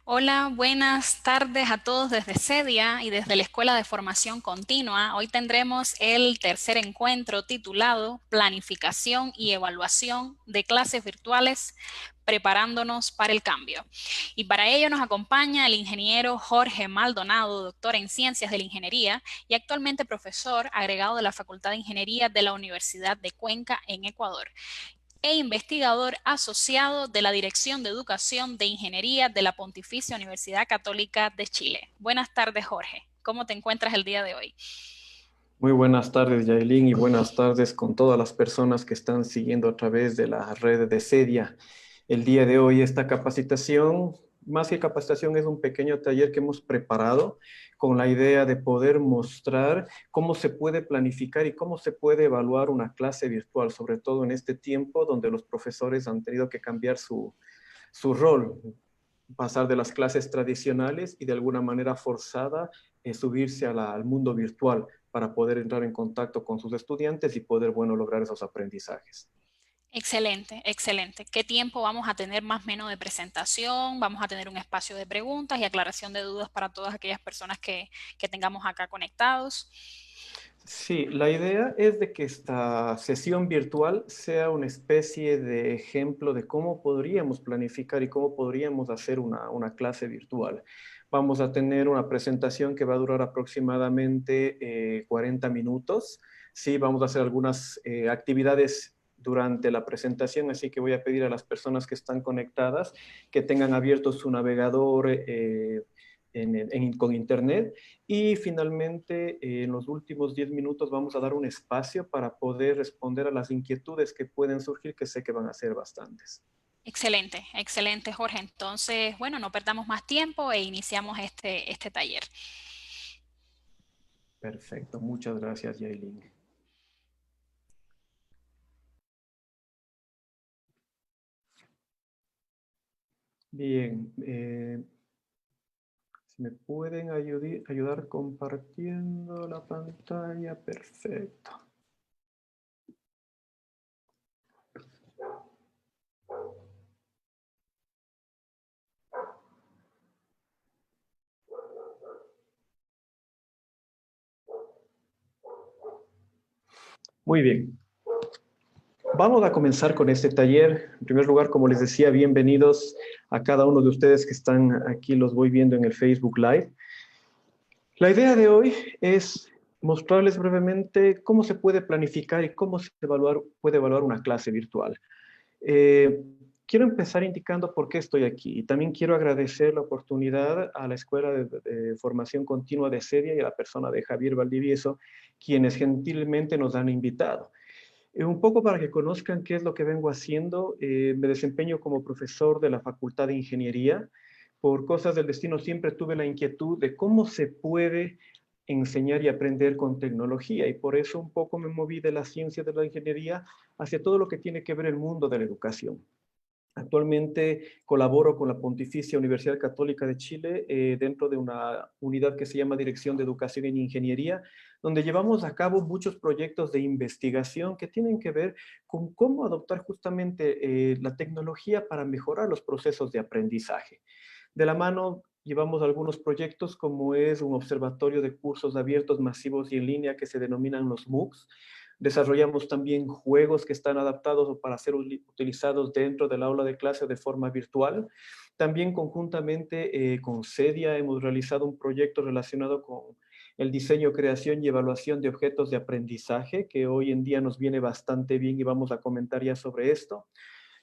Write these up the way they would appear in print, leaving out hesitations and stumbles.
Hola, buenas tardes a todos desde CEDIA y desde la Escuela de Formación Continua. Hoy tendremos el tercer encuentro titulado Planificación y Evaluación de Clases Virtuales, preparándonos para el cambio. Y para ello nos acompaña el ingeniero Jorge Maldonado, doctor en Ciencias de la Ingeniería y actualmente profesor agregado de la Facultad de Ingeniería de la Universidad de Cuenca en Ecuador e investigador asociado de la Dirección de Educación de Ingeniería de la Pontificia Universidad Católica de Chile. Buenas tardes, Jorge. ¿Cómo te encuentras el día de hoy? Muy buenas tardes, Yailin, y buenas tardes con todas las personas que están siguiendo a través de la red de CEDIA. El día de hoy esta capacitación, más que capacitación, es un pequeño taller que hemos preparado con la idea de poder mostrar cómo se puede planificar y cómo se puede evaluar una clase virtual, sobre todo en este tiempo donde los profesores han tenido que cambiar su rol, pasar de las clases tradicionales y de alguna manera forzada subirse al mundo virtual para poder entrar en contacto con sus estudiantes y poder, bueno, lograr esos aprendizajes. Excelente, excelente. ¿Qué tiempo vamos a tener más o menos de presentación? Vamos a tener un espacio de preguntas y aclaración de dudas para todas aquellas personas que tengamos acá conectados. Sí, la idea es de que esta sesión virtual sea una especie de ejemplo de cómo podríamos planificar y cómo podríamos hacer una clase virtual. Vamos a tener una presentación que va a durar aproximadamente 40 minutos. Sí, vamos a hacer algunas actividades durante la presentación, así que voy a pedir a las personas que están conectadas que tengan abierto su navegador con internet y finalmente, en los últimos 10 minutos vamos a dar un espacio para poder responder a las inquietudes que pueden surgir, que sé que van a ser bastantes. Excelente, excelente, Jorge. Entonces, bueno, no perdamos más tiempo e iniciamos este taller. Perfecto, muchas gracias, Yailin. Bien, si me pueden ayudar compartiendo la pantalla, perfecto. Muy bien. Vamos a comenzar con este taller. En primer lugar, como les decía, bienvenidos a cada uno de ustedes que están aquí, los voy viendo en el Facebook Live. La idea de hoy es mostrarles brevemente cómo se puede planificar y cómo puede evaluar una clase virtual. Eh, Quiero empezar indicando por qué estoy aquí y también quiero agradecer la oportunidad a la Escuela de Formación Continua de CEDIA y a la persona de Javier Valdivieso, quienes gentilmente nos han invitado. Un poco para que conozcan qué es lo que vengo haciendo, me desempeño como profesor de la Facultad de Ingeniería. Por cosas del destino siempre tuve la inquietud de cómo se puede enseñar y aprender con tecnología y por eso un poco me moví de la ciencia de la ingeniería hacia todo lo que tiene que ver el mundo de la educación. Actualmente colaboro con la Pontificia Universidad Católica de Chile dentro de una unidad que se llama Dirección de Educación en Ingeniería, donde llevamos a cabo muchos proyectos de investigación que tienen que ver con cómo adoptar justamente la tecnología para mejorar los procesos de aprendizaje. De la mano llevamos algunos proyectos como es un observatorio de cursos abiertos, masivos y en línea que se denominan los MOOCs. Desarrollamos también juegos que están adaptados para ser utilizados dentro del aula de clase de forma virtual. También conjuntamente con CEDIA hemos realizado un proyecto relacionado con el diseño, creación y evaluación de objetos de aprendizaje, que hoy en día nos viene bastante bien y vamos a comentar ya sobre esto.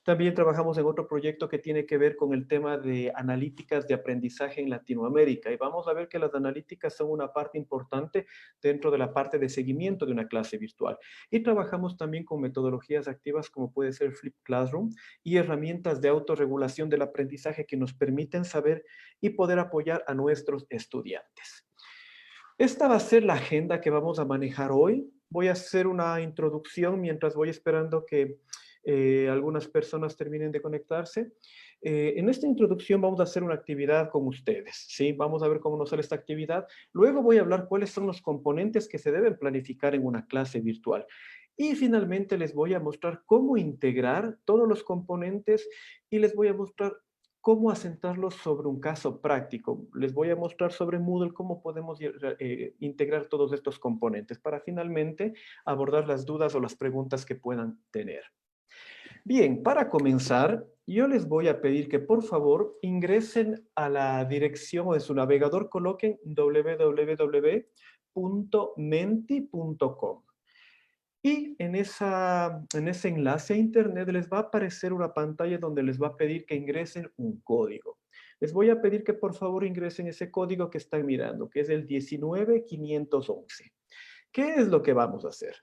También trabajamos en otro proyecto que tiene que ver con el tema de analíticas de aprendizaje en Latinoamérica y vamos a ver que las analíticas son una parte importante dentro de la parte de seguimiento de una clase virtual. Y trabajamos también con metodologías activas como puede ser Flip Classroom y herramientas de autorregulación del aprendizaje que nos permiten saber y poder apoyar a nuestros estudiantes. Esta va a ser la agenda que vamos a manejar hoy. Voy a hacer una introducción mientras voy esperando que algunas personas terminen de conectarse. En esta introducción vamos a hacer una actividad con ustedes, ¿sí? Vamos a ver cómo nos sale esta actividad. Luego voy a hablar cuáles son los componentes que se deben planificar en una clase virtual. Y finalmente les voy a mostrar cómo integrar todos los componentes y les voy a mostrar cómo asentarlos sobre un caso práctico. Les voy a mostrar sobre Moodle cómo podemos integrar todos estos componentes para finalmente abordar las dudas o las preguntas que puedan tener. Bien, para comenzar, yo les voy a pedir que por favor ingresen a la dirección o en su navegador coloquen www.menti.com. Y en ese enlace a internet les va a aparecer una pantalla donde les va a pedir que ingresen un código. Les voy a pedir que por favor ingresen ese código que están mirando, que es el 19511. ¿Qué es lo que vamos a hacer?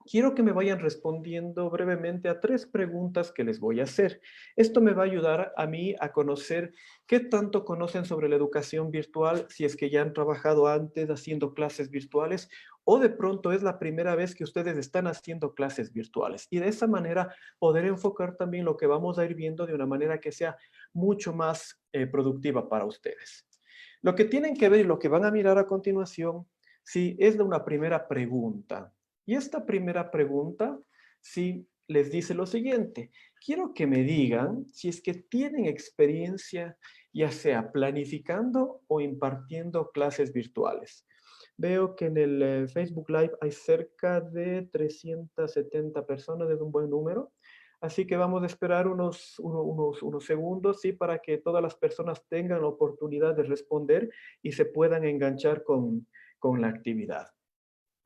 Quiero que me vayan respondiendo brevemente a 3 preguntas que les voy a hacer. Esto me va a ayudar a mí a conocer qué tanto conocen sobre la educación virtual, si es que ya han trabajado antes haciendo clases virtuales o de pronto es la primera vez que ustedes están haciendo clases virtuales. Y de esa manera poder enfocar también lo que vamos a ir viendo de una manera que sea mucho más productiva para ustedes. Lo que tienen que ver y lo que van a mirar a continuación, sí, es de una primera pregunta. Y esta primera pregunta, sí, les dice lo siguiente. Quiero que me digan si es que tienen experiencia, ya sea planificando o impartiendo clases virtuales. Veo que en el Facebook Live hay cerca de 370 personas, es un buen número. Así que vamos a esperar unos segundos, sí, para que todas las personas tengan la oportunidad de responder y se puedan enganchar con la actividad.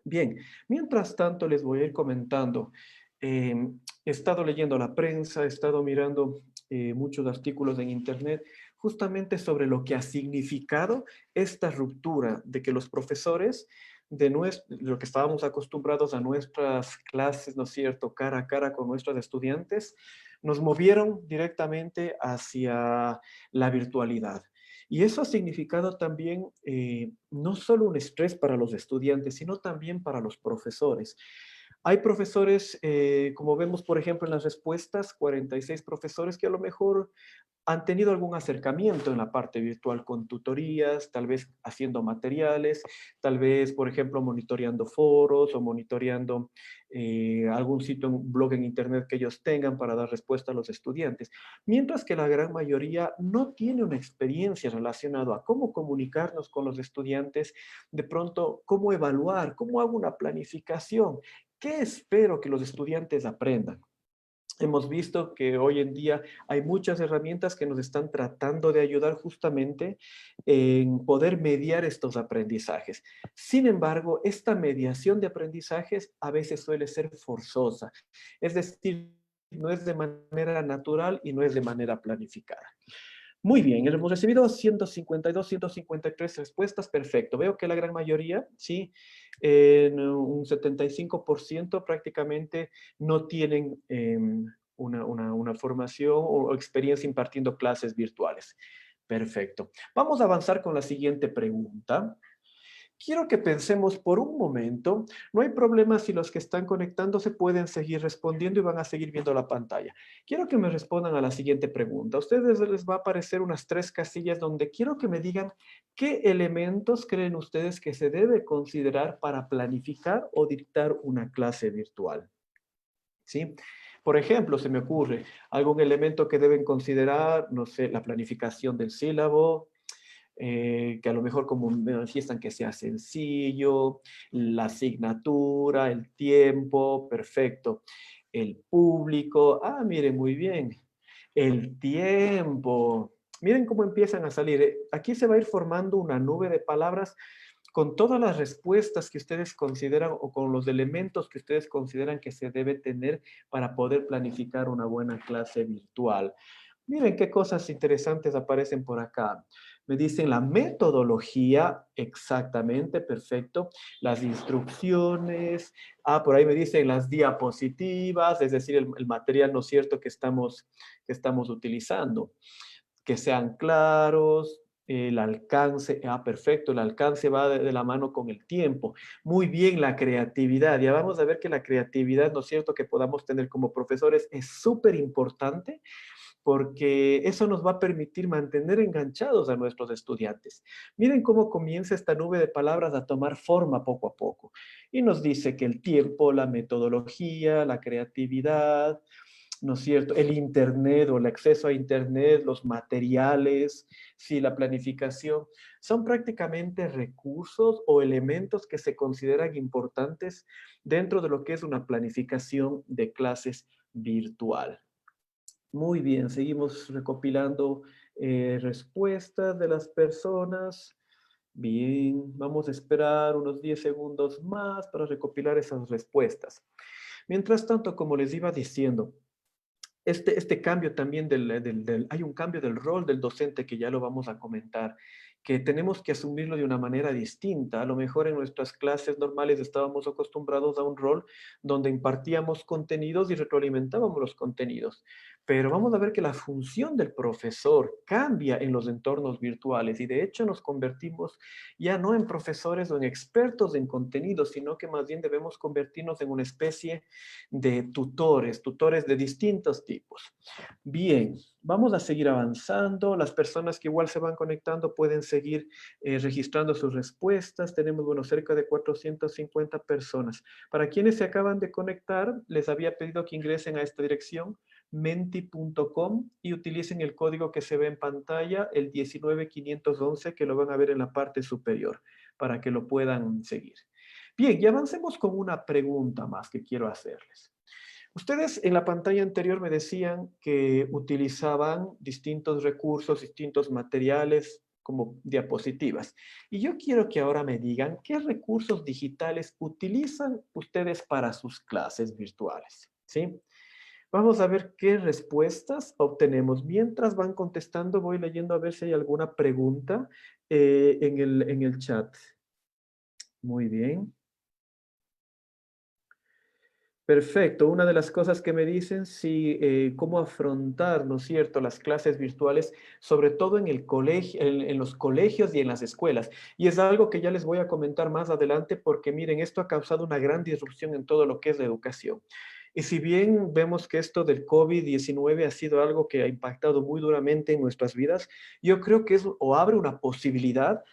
Bien, mientras tanto les voy a ir comentando. He estado leyendo la prensa, he estado mirando muchos artículos en internet justamente sobre lo que ha significado esta ruptura de que los profesores de lo que estábamos acostumbrados a nuestras clases, ¿no es cierto?, cara a cara con nuestros estudiantes, nos movieron directamente hacia la virtualidad. Y eso ha significado también no solo un estrés para los estudiantes, sino también para los profesores. Hay profesores, como vemos, por ejemplo, en las respuestas, 46 profesores que a lo mejor han tenido algún acercamiento en la parte virtual con tutorías, tal vez haciendo materiales, tal vez, por ejemplo, monitoreando foros o monitoreando algún sitio, un blog en internet que ellos tengan para dar respuesta a los estudiantes. Mientras que la gran mayoría no tiene una experiencia relacionada a cómo comunicarnos con los estudiantes, de pronto, cómo evaluar, cómo hago una planificación, qué espero que los estudiantes aprendan. Hemos visto que hoy en día hay muchas herramientas que nos están tratando de ayudar justamente en poder mediar estos aprendizajes. Sin embargo, esta mediación de aprendizajes a veces suele ser forzosa. Es decir, no es de manera natural y no es de manera planificada. Muy bien, hemos recibido 152, 153 respuestas, perfecto. Veo que la gran mayoría, sí, en un 75% prácticamente no tienen una formación o experiencia impartiendo clases virtuales. Perfecto. Vamos a avanzar con la siguiente pregunta. Quiero que pensemos por un momento, no hay problema si los que están conectándose pueden seguir respondiendo y van a seguir viendo la pantalla. Quiero que me respondan a la siguiente pregunta. A ustedes les va a aparecer unas 3 casillas donde quiero que me digan qué elementos creen ustedes que se debe considerar para planificar o dictar una clase virtual. ¿Sí? Por ejemplo, se me ocurre algún elemento que deben considerar, no sé, la planificación del sílabo, que a lo mejor como manifiestan que sea sencillo, la asignatura, el tiempo, perfecto. El público, miren, muy bien. El tiempo. Miren cómo empiezan a salir. Aquí se va a ir formando una nube de palabras con todas las respuestas que ustedes consideran o con los elementos que ustedes consideran que se debe tener para poder planificar una buena clase virtual. Miren qué cosas interesantes aparecen por acá. Me dicen la metodología, exactamente, perfecto. Las instrucciones. Por ahí me dicen las diapositivas, es decir, el material, ¿no es cierto?, que estamos utilizando. Que sean claros, el alcance, perfecto, el alcance va de la mano con el tiempo. Muy bien, la creatividad. Ya vamos a ver que la creatividad, ¿no es cierto?, que podamos tener como profesores es súper importante porque eso nos va a permitir mantener enganchados a nuestros estudiantes. Miren cómo comienza esta nube de palabras a tomar forma poco a poco. Y nos dice que el tiempo, la metodología, la creatividad, ¿no es cierto? El Internet o el acceso a Internet, los materiales, sí, la planificación, son prácticamente recursos o elementos que se consideran importantes dentro de lo que es una planificación de clases virtual. Muy bien, seguimos recopilando respuestas de las personas. Bien, vamos a esperar unos 10 segundos más para recopilar esas respuestas. Mientras tanto, como les iba diciendo, este cambio también hay un cambio del rol del docente que ya lo vamos a comentar, que tenemos que asumirlo de una manera distinta. A lo mejor en nuestras clases normales estábamos acostumbrados a un rol donde impartíamos contenidos y retroalimentábamos los contenidos. Pero vamos a ver que la función del profesor cambia en los entornos virtuales y de hecho nos convertimos ya no en profesores o en expertos en contenidos, sino que más bien debemos convertirnos en una especie de tutores de distintos tipos. Bien, vamos a seguir avanzando. Las personas que igual se van conectando pueden seguir registrando sus respuestas. Tenemos, bueno, cerca de 450 personas. Para quienes se acaban de conectar, les había pedido que ingresen a esta dirección, menti.com, y utilicen el código que se ve en pantalla, el 19511, que lo van a ver en la parte superior, para que lo puedan seguir. Bien, y avancemos con una pregunta más que quiero hacerles. Ustedes en la pantalla anterior me decían que utilizaban distintos recursos, distintos materiales como diapositivas. Y yo quiero que ahora me digan qué recursos digitales utilizan ustedes para sus clases virtuales, ¿sí? Vamos a ver qué respuestas obtenemos. Mientras van contestando, voy leyendo a ver si hay alguna pregunta en el chat. Muy bien. Perfecto. Una de las cosas que me dicen, sí, cómo afrontar, ¿no es cierto?, las clases virtuales, sobre todo en el colegio, en los colegios y en las escuelas. Y es algo que ya les voy a comentar más adelante porque miren, esto ha causado una gran disrupción en todo lo que es la educación. Y si bien vemos que esto del COVID-19 ha sido algo que ha impactado muy duramente en nuestras vidas, yo creo que es o abre una posibilidad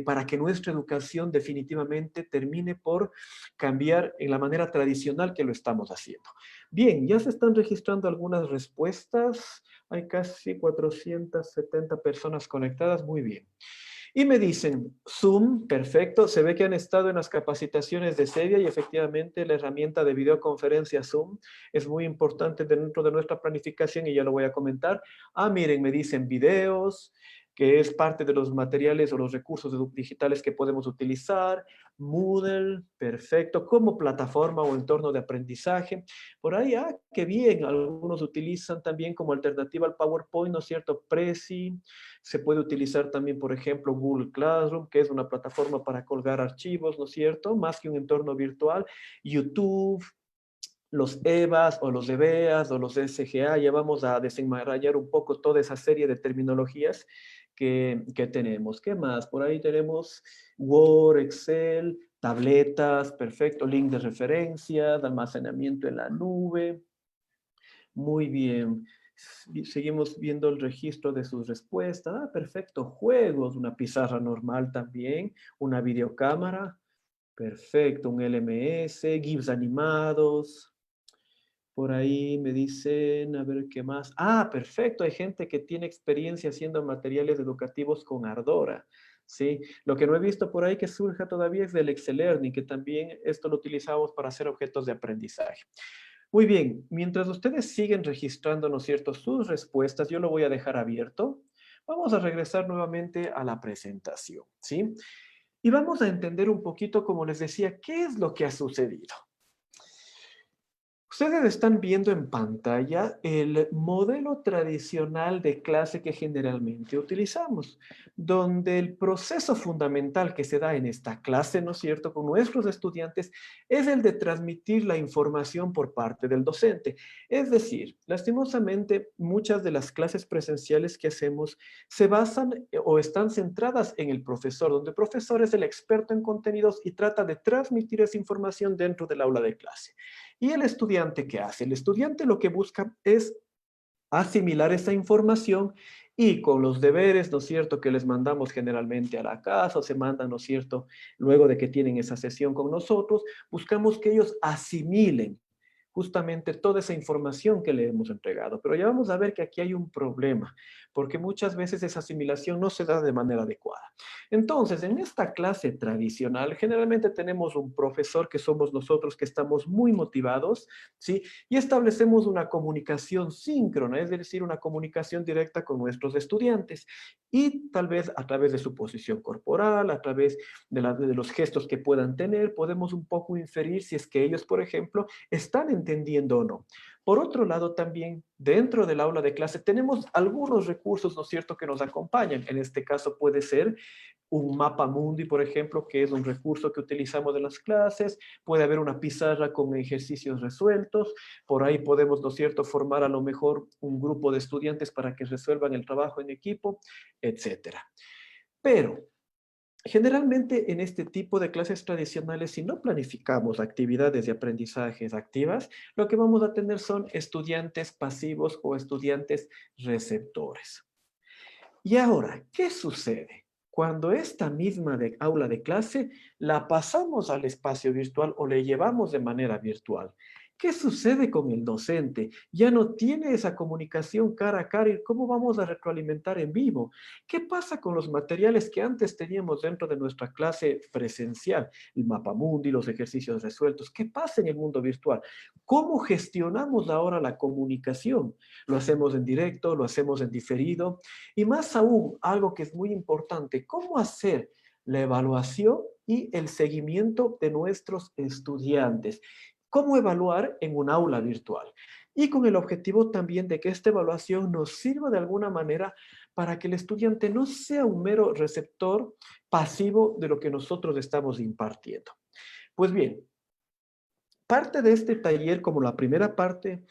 para que nuestra educación definitivamente termine por cambiar en la manera tradicional que lo estamos haciendo. Bien, ya se están registrando algunas respuestas. Hay casi 470 personas conectadas. Muy bien. Y me dicen, Zoom, perfecto, se ve que han estado en las capacitaciones de Cedia y efectivamente la herramienta de videoconferencia Zoom es muy importante dentro de nuestra planificación y ya lo voy a comentar. Ah, miren, me dicen videos, que es parte de los materiales o los recursos digitales que podemos utilizar. Moodle, perfecto, como plataforma o entorno de aprendizaje. Por ahí, ah, qué bien, algunos utilizan también como alternativa al PowerPoint, ¿no es cierto? Prezi, se puede utilizar también, por ejemplo, Google Classroom, que es una plataforma para colgar archivos, ¿no es cierto? Más que un entorno virtual. YouTube, los EVAs o los EBEAs o los SGA, ya vamos a desenmarañar un poco toda esa serie de terminologías que tenemos. ¿Qué más? Por ahí tenemos Word, Excel, tabletas, perfecto, link de referencia, de almacenamiento en la nube. Muy bien. Seguimos viendo el registro de sus respuestas. Ah, perfecto. Juegos, una pizarra normal también, una videocámara. Perfecto, un LMS, GIFs animados. Por ahí me dicen, a ver qué más. Ah, perfecto, hay gente que tiene experiencia haciendo materiales educativos con Ardora. Sí, lo que no he visto por ahí que surja todavía es del Excel Learning, que también esto lo utilizamos para hacer objetos de aprendizaje. Muy bien, mientras ustedes siguen registrando, ¿no es cierto?, sus respuestas, yo lo voy a dejar abierto. Vamos a regresar nuevamente a la presentación, ¿sí? Y vamos a entender un poquito, como les decía, qué es lo que ha sucedido. Ustedes están viendo en pantalla el modelo tradicional de clase que generalmente utilizamos, donde el proceso fundamental que se da en esta clase, ¿no es cierto?, con nuestros estudiantes, es el de transmitir la información por parte del docente. Es decir, lastimosamente, muchas de las clases presenciales que hacemos se basan o están centradas en el profesor, donde el profesor es el experto en contenidos y trata de transmitir esa información dentro del aula de clase. ¿Y el estudiante qué hace? El estudiante lo que busca es asimilar esa información y con los deberes, ¿no es cierto?, que les mandamos generalmente a la casa o se mandan, ¿no es cierto?, luego de que tienen esa sesión con nosotros, buscamos que ellos asimilen justamente toda esa información que le hemos entregado. Pero ya vamos a ver que aquí hay un problema, porque muchas veces esa asimilación no se da de manera adecuada. Entonces, en esta clase tradicional, generalmente tenemos un profesor que somos nosotros que estamos muy motivados, ¿sí? Y establecemos una comunicación síncrona, es decir, una comunicación directa con nuestros estudiantes. Y tal vez a través de su posición corporal, a través de los gestos que puedan tener, podemos un poco inferir si es que ellos, por ejemplo, están entendiendo o no. Por otro lado, también dentro del aula de clase tenemos algunos recursos, ¿no es cierto?, que nos acompañan. En este caso puede ser un mapa mundi, por ejemplo, que es un recurso que utilizamos en las clases. Puede haber una pizarra con ejercicios resueltos. Por ahí podemos, ¿no es cierto?, formar a lo mejor un grupo de estudiantes para que resuelvan el trabajo en equipo, etcétera. Pero generalmente en este tipo de clases tradicionales, si no planificamos actividades de aprendizajes activas, lo que vamos a tener son estudiantes pasivos o estudiantes receptores. Y ahora, ¿qué sucede? Cuando esta misma aula de clase la pasamos al espacio virtual o le llevamos de manera virtual. ¿Qué sucede con el docente? Ya no tiene esa comunicación cara a cara y cómo vamos a retroalimentar en vivo. ¿Qué pasa con los materiales que antes teníamos dentro de nuestra clase presencial? El mapamundi, los ejercicios resueltos. ¿Qué pasa en el mundo virtual? ¿Cómo gestionamos ahora la comunicación? ¿Lo hacemos en directo? ¿Lo hacemos en diferido? Y más aún, algo que es muy importante, ¿cómo hacer la evaluación y el seguimiento de nuestros estudiantes? ¿Cómo evaluar en un aula virtual? Y con el objetivo también de que esta evaluación nos sirva de alguna manera para que el estudiante no sea un mero receptor pasivo de lo que nosotros estamos impartiendo. Pues bien, parte de este taller, como la primera parte,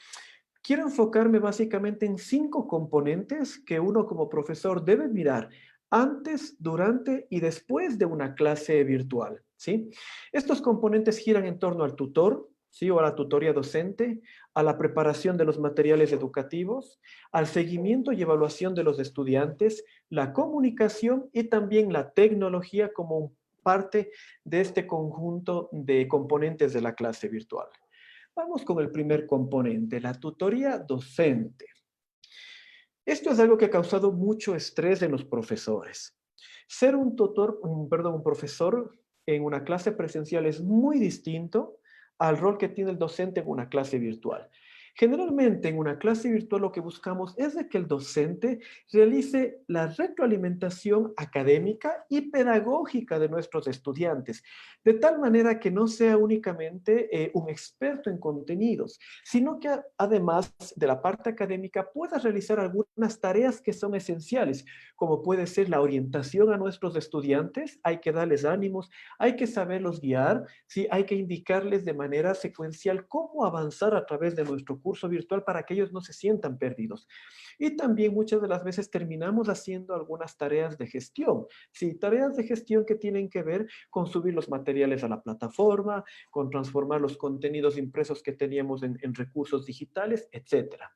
quiero enfocarme básicamente en 5 componentes que uno como profesor debe mirar antes, durante y después de una clase virtual, ¿sí? Estos componentes giran en torno al tutor, ¿sí? O a la tutoría docente, a la preparación de los materiales educativos, al seguimiento y evaluación de los estudiantes, la comunicación y también la tecnología como parte de este conjunto de componentes de la clase virtual. Vamos con el primer componente, la tutoría docente. Esto es algo que ha causado mucho estrés en los profesores. Ser un tutor, un profesor en una clase presencial es muy distinto al rol que tiene el docente en una clase virtual. Generalmente en una clase virtual lo que buscamos es de que el docente realice la retroalimentación académica y pedagógica de nuestros estudiantes, de tal manera que no sea únicamente un experto en contenidos, sino que además de la parte académica pueda realizar algunas tareas que son esenciales, como puede ser la orientación a nuestros estudiantes. Hay que darles ánimos, hay que saberlos guiar, ¿sí? Hay que indicarles de manera secuencial cómo avanzar a través de nuestro curso virtual para que ellos no se sientan perdidos. Y también muchas de las veces terminamos haciendo algunas tareas de gestión, ¿sí? Tareas de gestión que tienen que ver con subir los materiales a la plataforma, con transformar los contenidos impresos que teníamos en recursos digitales, etcétera.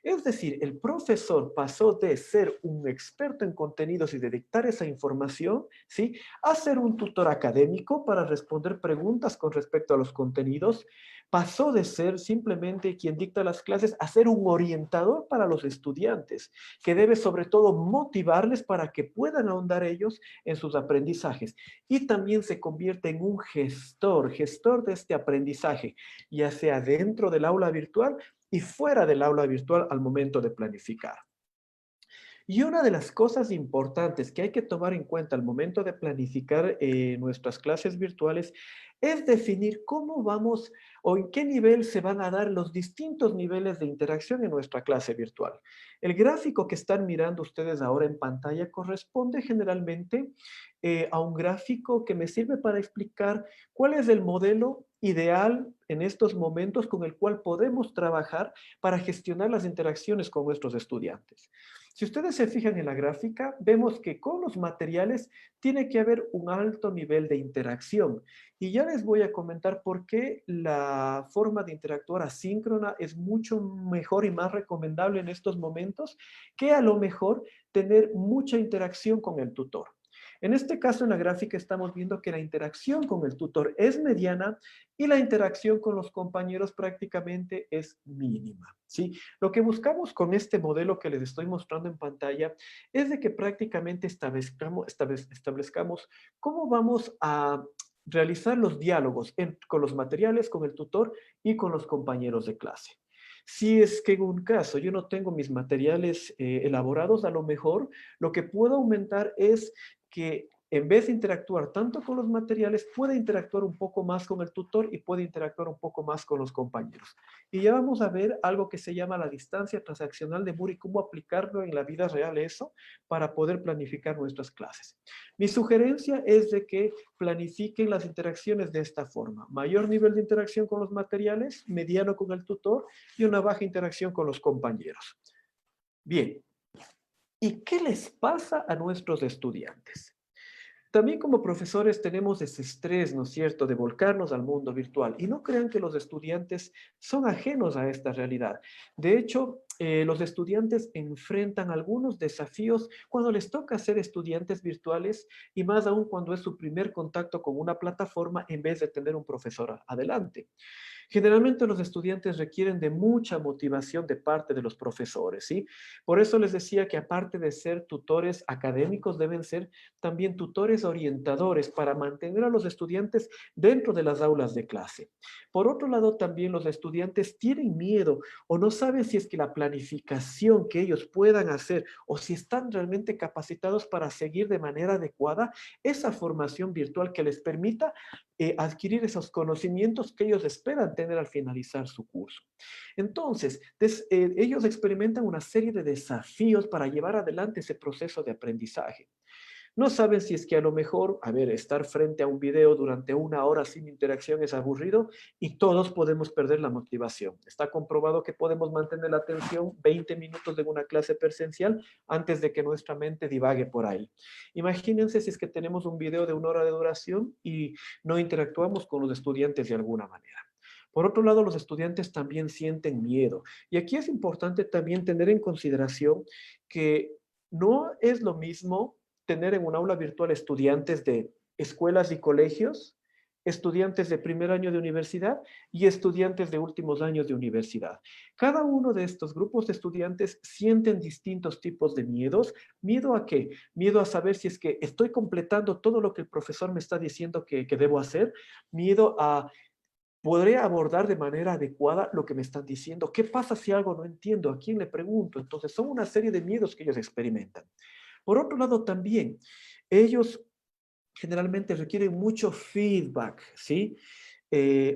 Es decir, el profesor pasó de ser un experto en contenidos y de dictar esa información, ¿sí?, a ser un tutor académico para responder preguntas con respecto a los contenidos. Pasó de ser simplemente quien dicta las clases a ser un orientador para los estudiantes, que debe sobre todo motivarles para que puedan ahondar ellos en sus aprendizajes. Y también se convierte en un gestor de este aprendizaje, ya sea dentro del aula virtual y fuera del aula virtual al momento de planificar. Y una de las cosas importantes que hay que tomar en cuenta al momento de planificar nuestras clases virtuales es definir cómo vamos o en qué nivel se van a dar los distintos niveles de interacción en nuestra clase virtual. El gráfico que están mirando ustedes ahora en pantalla corresponde generalmente a un gráfico que me sirve para explicar cuál es el modelo ideal en estos momentos con el cual podemos trabajar para gestionar las interacciones con nuestros estudiantes. Si ustedes se fijan en la gráfica, vemos que con los materiales tiene que haber un alto nivel de interacción. Y ya les voy a comentar por qué la forma de interactuar asíncrona es mucho mejor y más recomendable en estos momentos que a lo mejor tener mucha interacción con el tutor. En este caso, en la gráfica estamos viendo que la interacción con el tutor es mediana y la interacción con los compañeros prácticamente es mínima, ¿sí? Lo que buscamos con este modelo que les estoy mostrando en pantalla es de que prácticamente establezcamos cómo vamos a realizar los diálogos con los materiales, con el tutor y con los compañeros de clase. Si es que en un caso yo no tengo mis materiales elaborados, a lo mejor lo que puedo aumentar es que en vez de interactuar tanto con los materiales, puede interactuar un poco más con el tutor y puede interactuar un poco más con los compañeros. Y ya vamos a ver algo que se llama la distancia transaccional de Moore y cómo aplicarlo en la vida real eso para poder planificar nuestras clases. Mi sugerencia es de que planifiquen las interacciones de esta forma. Mayor nivel de interacción con los materiales, mediano con el tutor y una baja interacción con los compañeros. Bien, ¿y qué les pasa a nuestros estudiantes? También como profesores tenemos ese estrés, ¿no es cierto?, de volcarnos al mundo virtual. Y no crean que los estudiantes son ajenos a esta realidad. De hecho, los estudiantes enfrentan algunos desafíos cuando les toca ser estudiantes virtuales y más aún cuando es su primer contacto con una plataforma en vez de tener un profesor adelante. Generalmente los estudiantes requieren de mucha motivación de parte de los profesores, ¿sí? Por eso les decía que aparte de ser tutores académicos, deben ser también tutores orientadores para mantener a los estudiantes dentro de las aulas de clase. Por otro lado, también los estudiantes tienen miedo o no saben si es que la planificación que ellos puedan hacer o si están realmente capacitados para seguir de manera adecuada esa formación virtual que les permita adquirir esos conocimientos que ellos esperan tener al finalizar su curso. Entonces, ellos experimentan una serie de desafíos para llevar adelante ese proceso de aprendizaje. No saben si es que a lo mejor, a ver, estar frente a un video durante una hora sin interacción es aburrido y todos podemos perder la motivación. Está comprobado que podemos mantener la atención 20 minutos de una clase presencial antes de que nuestra mente divague por ahí. Imagínense si es que tenemos un video de una hora de duración y no interactuamos con los estudiantes de alguna manera. Por otro lado, los estudiantes también sienten miedo. Y aquí es importante también tener en consideración que no es lo mismo tener en un aula virtual estudiantes de escuelas y colegios, estudiantes de primer año de universidad y estudiantes de últimos años de universidad. Cada uno de estos grupos de estudiantes sienten distintos tipos de miedos. ¿Miedo a qué? Miedo a saber si es que estoy completando todo lo que el profesor me está diciendo que debo hacer. Miedo a ¿podré abordar de manera adecuada lo que me están diciendo? ¿Qué pasa si algo no entiendo? ¿A quién le pregunto? Entonces, son una serie de miedos que ellos experimentan. Por otro lado, también, ellos generalmente requieren mucho feedback, ¿sí?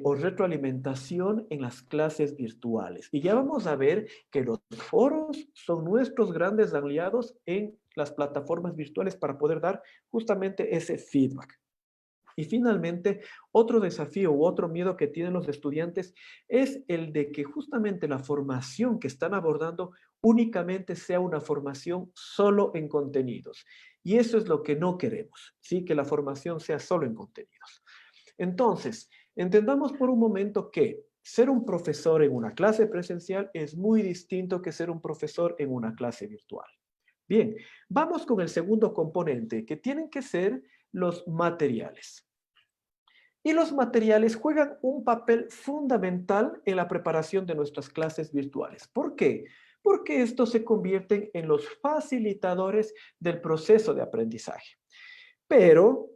O retroalimentación en las clases virtuales. Y ya vamos a ver que los foros son nuestros grandes aliados en las plataformas virtuales para poder dar justamente ese feedback. Y finalmente, otro desafío u otro miedo que tienen los estudiantes es el de que justamente la formación que están abordando únicamente sea una formación solo en contenidos. Y eso es lo que no queremos, ¿sí? Que la formación sea solo en contenidos. Entonces, entendamos por un momento que ser un profesor en una clase presencial es muy distinto que ser un profesor en una clase virtual. Bien, vamos con el segundo componente, que tienen que ser los materiales. Y los materiales juegan un papel fundamental en la preparación de nuestras clases virtuales. ¿Por qué? Porque estos se convierten en los facilitadores del proceso de aprendizaje. Pero,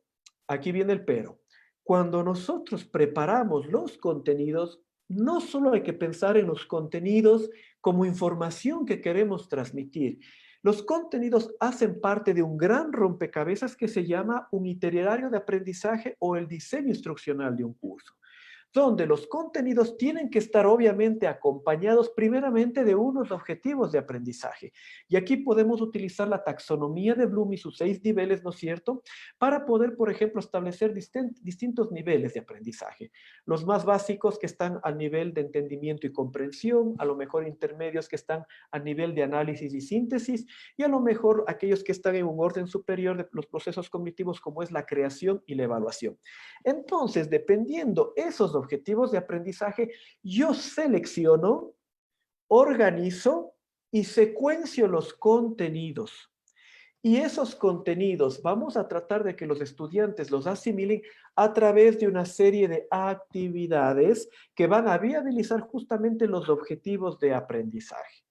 aquí viene el pero, cuando nosotros preparamos los contenidos, no solo hay que pensar en los contenidos como información que queremos transmitir. Los contenidos hacen parte de un gran rompecabezas que se llama un itinerario de aprendizaje o el diseño instruccional de un curso, donde los contenidos tienen que estar obviamente acompañados primeramente de unos objetivos de aprendizaje. Y aquí podemos utilizar la taxonomía de Bloom y sus 6 niveles, ¿no es cierto?, para poder, por ejemplo, establecer distintos niveles de aprendizaje. Los más básicos que están al nivel de entendimiento y comprensión, a lo mejor intermedios que están a nivel de análisis y síntesis, y a lo mejor aquellos que están en un orden superior de los procesos cognitivos como es la creación y la evaluación. Entonces, dependiendo esos objetivos de aprendizaje, yo selecciono, organizo y secuencio los contenidos. Y esos contenidos vamos a tratar de que los estudiantes los asimilen a través de una serie de actividades que van a viabilizar justamente los objetivos de aprendizaje.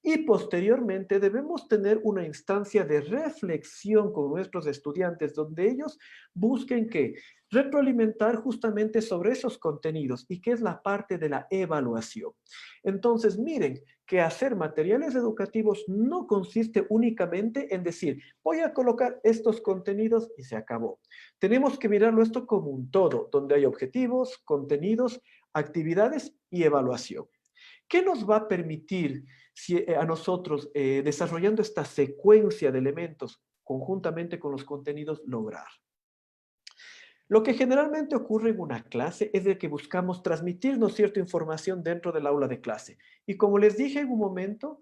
Y posteriormente debemos tener una instancia de reflexión con nuestros estudiantes donde ellos busquen que retroalimentar justamente sobre esos contenidos y que es la parte de la evaluación. Entonces, miren que hacer materiales educativos no consiste únicamente en decir, voy a colocar estos contenidos y se acabó. Tenemos que mirarlo esto como un todo, donde hay objetivos, contenidos, actividades y evaluación. ¿Qué nos va a permitir a nosotros, desarrollando esta secuencia de elementos conjuntamente con los contenidos, lograr? Lo que generalmente ocurre en una clase es de que buscamos transmitirnos cierta información dentro del aula de clase. Y como les dije en un momento,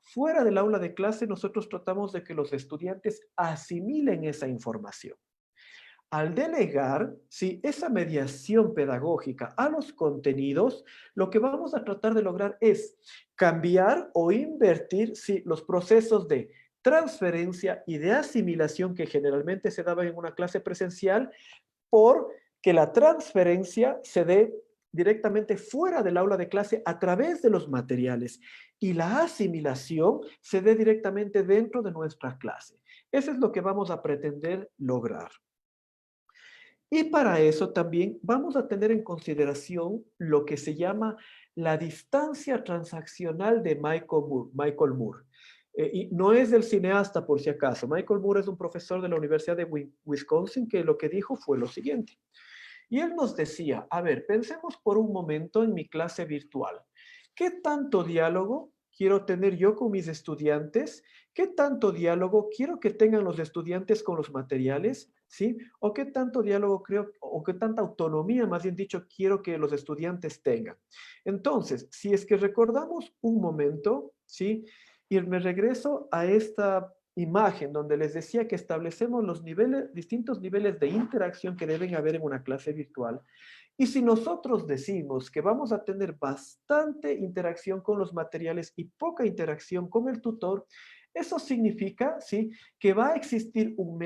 fuera del aula de clase nosotros tratamos de que los estudiantes asimilen esa información. Al delegar, sí, esa mediación pedagógica a los contenidos, lo que vamos a tratar de lograr es cambiar o invertir, sí, los procesos de transferencia y de asimilación que generalmente se daban en una clase presencial por que la transferencia se dé directamente fuera del aula de clase a través de los materiales y la asimilación se dé directamente dentro de nuestra clase. Eso es lo que vamos a pretender lograr. Y para eso también vamos a tener en consideración lo que se llama la distancia transaccional de Michael Moore. Y no es del cineasta, por si acaso. Michael Moore es un profesor de la Universidad de Wisconsin que lo que dijo fue lo siguiente. Y él nos decía, a ver, pensemos por un momento en mi clase virtual. ¿Qué tanto diálogo quiero tener yo con mis estudiantes? ¿Qué tanto diálogo quiero que tengan los estudiantes con los materiales? ¿Sí? ¿O qué tanto diálogo creo, o qué tanta autonomía, más bien dicho, quiero que los estudiantes tengan? Entonces, si es que recordamos un momento, ¿sí? Y me regreso a esta imagen donde les decía que establecemos los niveles, distintos niveles de interacción que deben haber en una clase virtual. Y si nosotros decimos que vamos a tener bastante interacción con los materiales y poca interacción con el tutor, eso significa, ¿sí?, que va a existir un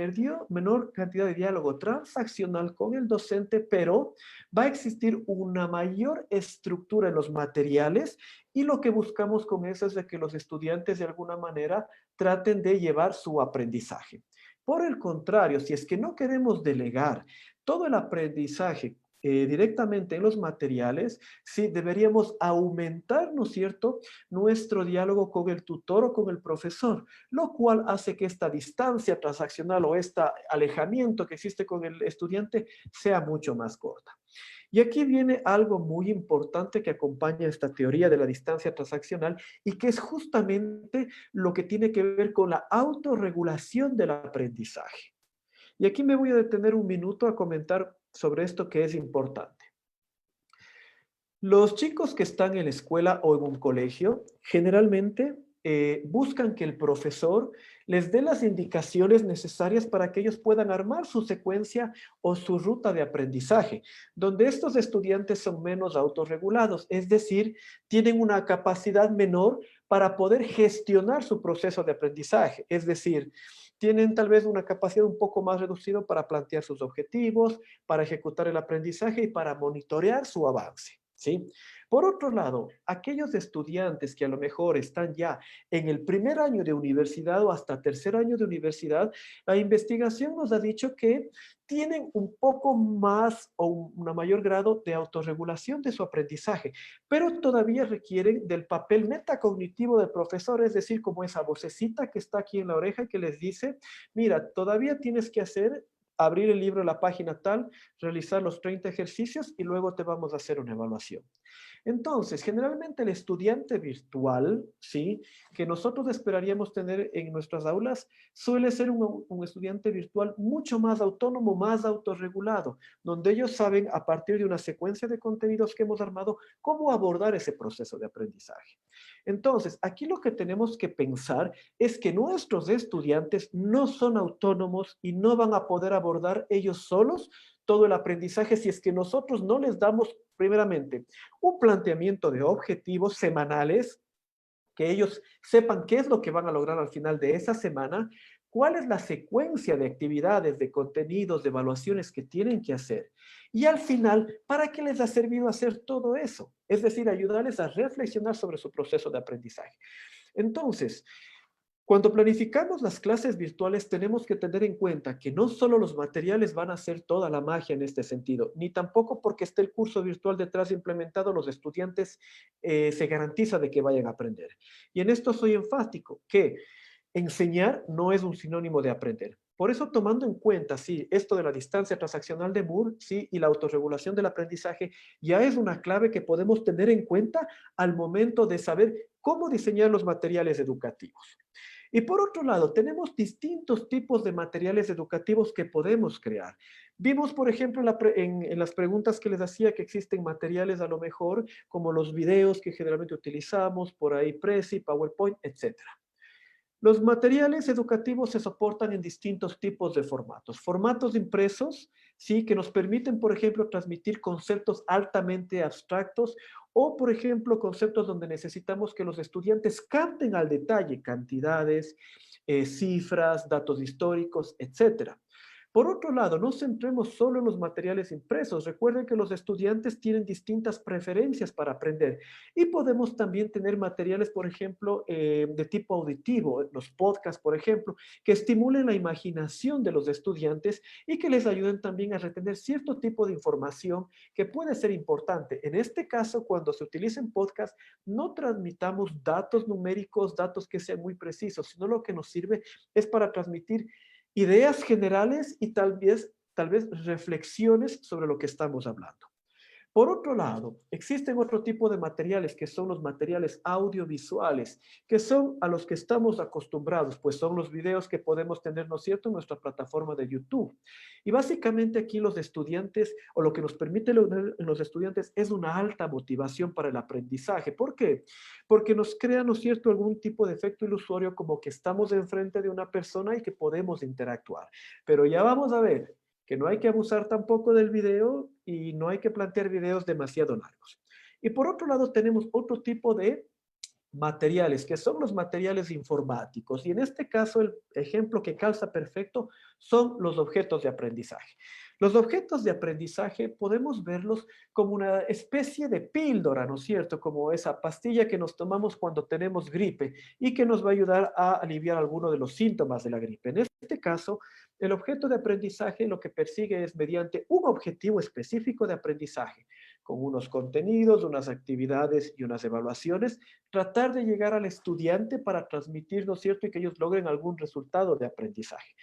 menor cantidad de diálogo transaccional con el docente, pero va a existir una mayor estructura en los materiales y lo que buscamos con eso es de que los estudiantes de alguna manera traten de llevar su aprendizaje. Por el contrario, si es que no queremos delegar todo el aprendizaje directamente en los materiales, sí deberíamos aumentar, ¿no es cierto?, nuestro diálogo con el tutor o con el profesor, lo cual hace que esta distancia transaccional o este alejamiento que existe con el estudiante sea mucho más corta. Y aquí viene algo muy importante que acompaña esta teoría de la distancia transaccional y que es justamente lo que tiene que ver con la autorregulación del aprendizaje. Y aquí me voy a detener un minuto a comentar sobre esto que es importante. Los chicos que están en la escuela o en un colegio generalmente buscan que el profesor les dé las indicaciones necesarias para que ellos puedan armar su secuencia o su ruta de aprendizaje, donde estos estudiantes son menos autorregulados, es decir, tienen una capacidad menor para poder gestionar su proceso de aprendizaje, es decir, tienen tal vez una capacidad un poco más reducida para plantear sus objetivos, para ejecutar el aprendizaje y para monitorear su avance. ¿Sí? Por otro lado, aquellos estudiantes que a lo mejor están ya en el primer año de universidad o hasta tercer año de universidad, la investigación nos ha dicho que tienen un poco más o un mayor grado de autorregulación de su aprendizaje, pero todavía requieren del papel metacognitivo del profesor, es decir, como esa vocecita que está aquí en la oreja y que les dice, mira, todavía tienes que hacer abrir el libro, la página tal, realizar los 30 ejercicios y luego te vamos a hacer una evaluación. Entonces, generalmente el estudiante virtual, ¿sí?, que nosotros esperaríamos tener en nuestras aulas, suele ser un estudiante virtual mucho más autónomo, más autorregulado, donde ellos saben a partir de una secuencia de contenidos que hemos armado cómo abordar ese proceso de aprendizaje. Entonces, aquí lo que tenemos que pensar es que nuestros estudiantes no son autónomos y no van a poder abordar ellos solos todo el aprendizaje si es que nosotros no les damos, primeramente, un planteamiento de objetivos semanales, que ellos sepan qué es lo que van a lograr al final de esa semana, cuál es la secuencia de actividades, de contenidos, de evaluaciones que tienen que hacer. Y al final, ¿para qué les ha servido hacer todo eso? Es decir, ayudarles a reflexionar sobre su proceso de aprendizaje. Entonces, cuando planificamos las clases virtuales, tenemos que tener en cuenta que no solo los materiales van a hacer toda la magia en este sentido, ni tampoco porque esté el curso virtual detrás implementado, los estudiantes se garantiza de que vayan a aprender. Y en esto soy enfático, que enseñar no es un sinónimo de aprender. Por eso, tomando en cuenta, sí, esto de la distancia transaccional de Moore, sí, y la autorregulación del aprendizaje, ya es una clave que podemos tener en cuenta al momento de saber cómo diseñar los materiales educativos. Y por otro lado, tenemos distintos tipos de materiales educativos que podemos crear. Vimos, por ejemplo, en las preguntas que les hacía que existen materiales a lo mejor como los videos que generalmente utilizamos, por ahí Prezi, PowerPoint, etcétera. Los materiales educativos se soportan en distintos tipos de formatos. Formatos impresos, sí, que nos permiten, por ejemplo, transmitir conceptos altamente abstractos o, por ejemplo, conceptos donde necesitamos que los estudiantes canten al detalle cantidades, cifras, datos históricos, etcétera. Por otro lado, no centremos solo en los materiales impresos. Recuerden que los estudiantes tienen distintas preferencias para aprender y podemos también tener materiales, por ejemplo, de tipo auditivo, los podcasts, por ejemplo, que estimulen la imaginación de los estudiantes y que les ayuden también a retener cierto tipo de información que puede ser importante. En este caso, cuando se utilicen podcasts, no transmitamos datos numéricos, datos que sean muy precisos, sino lo que nos sirve es para transmitir ideas generales y tal vez reflexiones sobre lo que estamos hablando. Por otro lado, existen otro tipo de materiales que son los materiales audiovisuales, que son a los que estamos acostumbrados, pues son los videos que podemos tener, ¿no es cierto?, en nuestra plataforma de YouTube. Y básicamente aquí los estudiantes, o lo que nos permite los estudiantes, es una alta motivación para el aprendizaje. ¿Por qué? Porque nos crea, ¿no es cierto?, algún tipo de efecto ilusorio como que estamos enfrente de una persona y que podemos interactuar. Pero ya vamos a ver que no hay que abusar tampoco del video y no hay que plantear videos demasiado largos. Y por otro lado tenemos otro tipo de materiales, que son los materiales informáticos. Y en este caso, el ejemplo que calza perfecto son los objetos de aprendizaje. Los objetos de aprendizaje podemos verlos como una especie de píldora, ¿no es cierto? Como esa pastilla que nos tomamos cuando tenemos gripe y que nos va a ayudar a aliviar alguno de los síntomas de la gripe. En este caso, el objeto de aprendizaje lo que persigue es mediante un objetivo específico de aprendizaje, con unos contenidos, unas actividades y unas evaluaciones, tratar de llegar al estudiante para transmitir, ¿no es cierto?, y que ellos logren algún resultado de aprendizaje.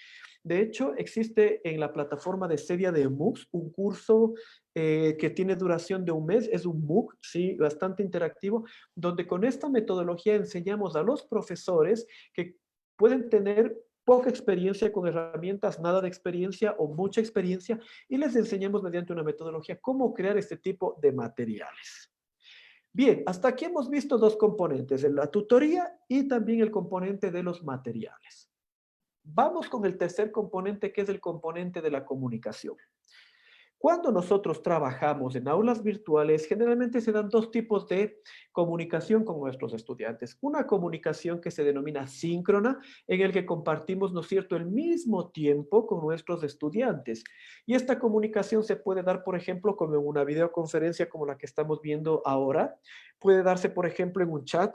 De hecho, existe en la plataforma de Cedia de MOOCs un curso que tiene duración de un mes, es un MOOC, sí, bastante interactivo, donde con esta metodología enseñamos a los profesores que pueden tener poca experiencia con herramientas, nada de experiencia o mucha experiencia, y les enseñamos mediante una metodología cómo crear este tipo de materiales. Bien, hasta aquí hemos visto dos componentes, la tutoría y también el componente de los materiales. Vamos con el tercer componente, que es el componente de la comunicación. Cuando nosotros trabajamos en aulas virtuales, generalmente se dan dos tipos de comunicación con nuestros estudiantes. Una comunicación que se denomina síncrona, en el que compartimos, ¿no es cierto?, el mismo tiempo con nuestros estudiantes. Y esta comunicación se puede dar, por ejemplo, como en una videoconferencia como la que estamos viendo ahora. Puede darse, por ejemplo, en un chat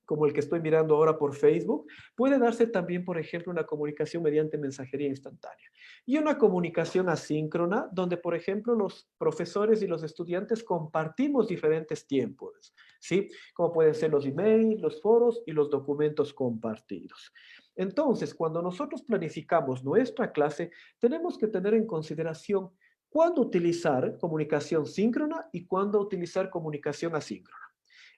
como el que estoy mirando ahora por Facebook, puede darse también, por ejemplo, una comunicación mediante mensajería instantánea. Y una comunicación asíncrona, donde, por ejemplo, los profesores y los estudiantes compartimos diferentes tiempos, ¿sí? Como pueden ser los emails, los foros y los documentos compartidos. Entonces, cuando nosotros planificamos nuestra clase, tenemos que tener en consideración cuándo utilizar comunicación síncrona y cuándo utilizar comunicación asíncrona.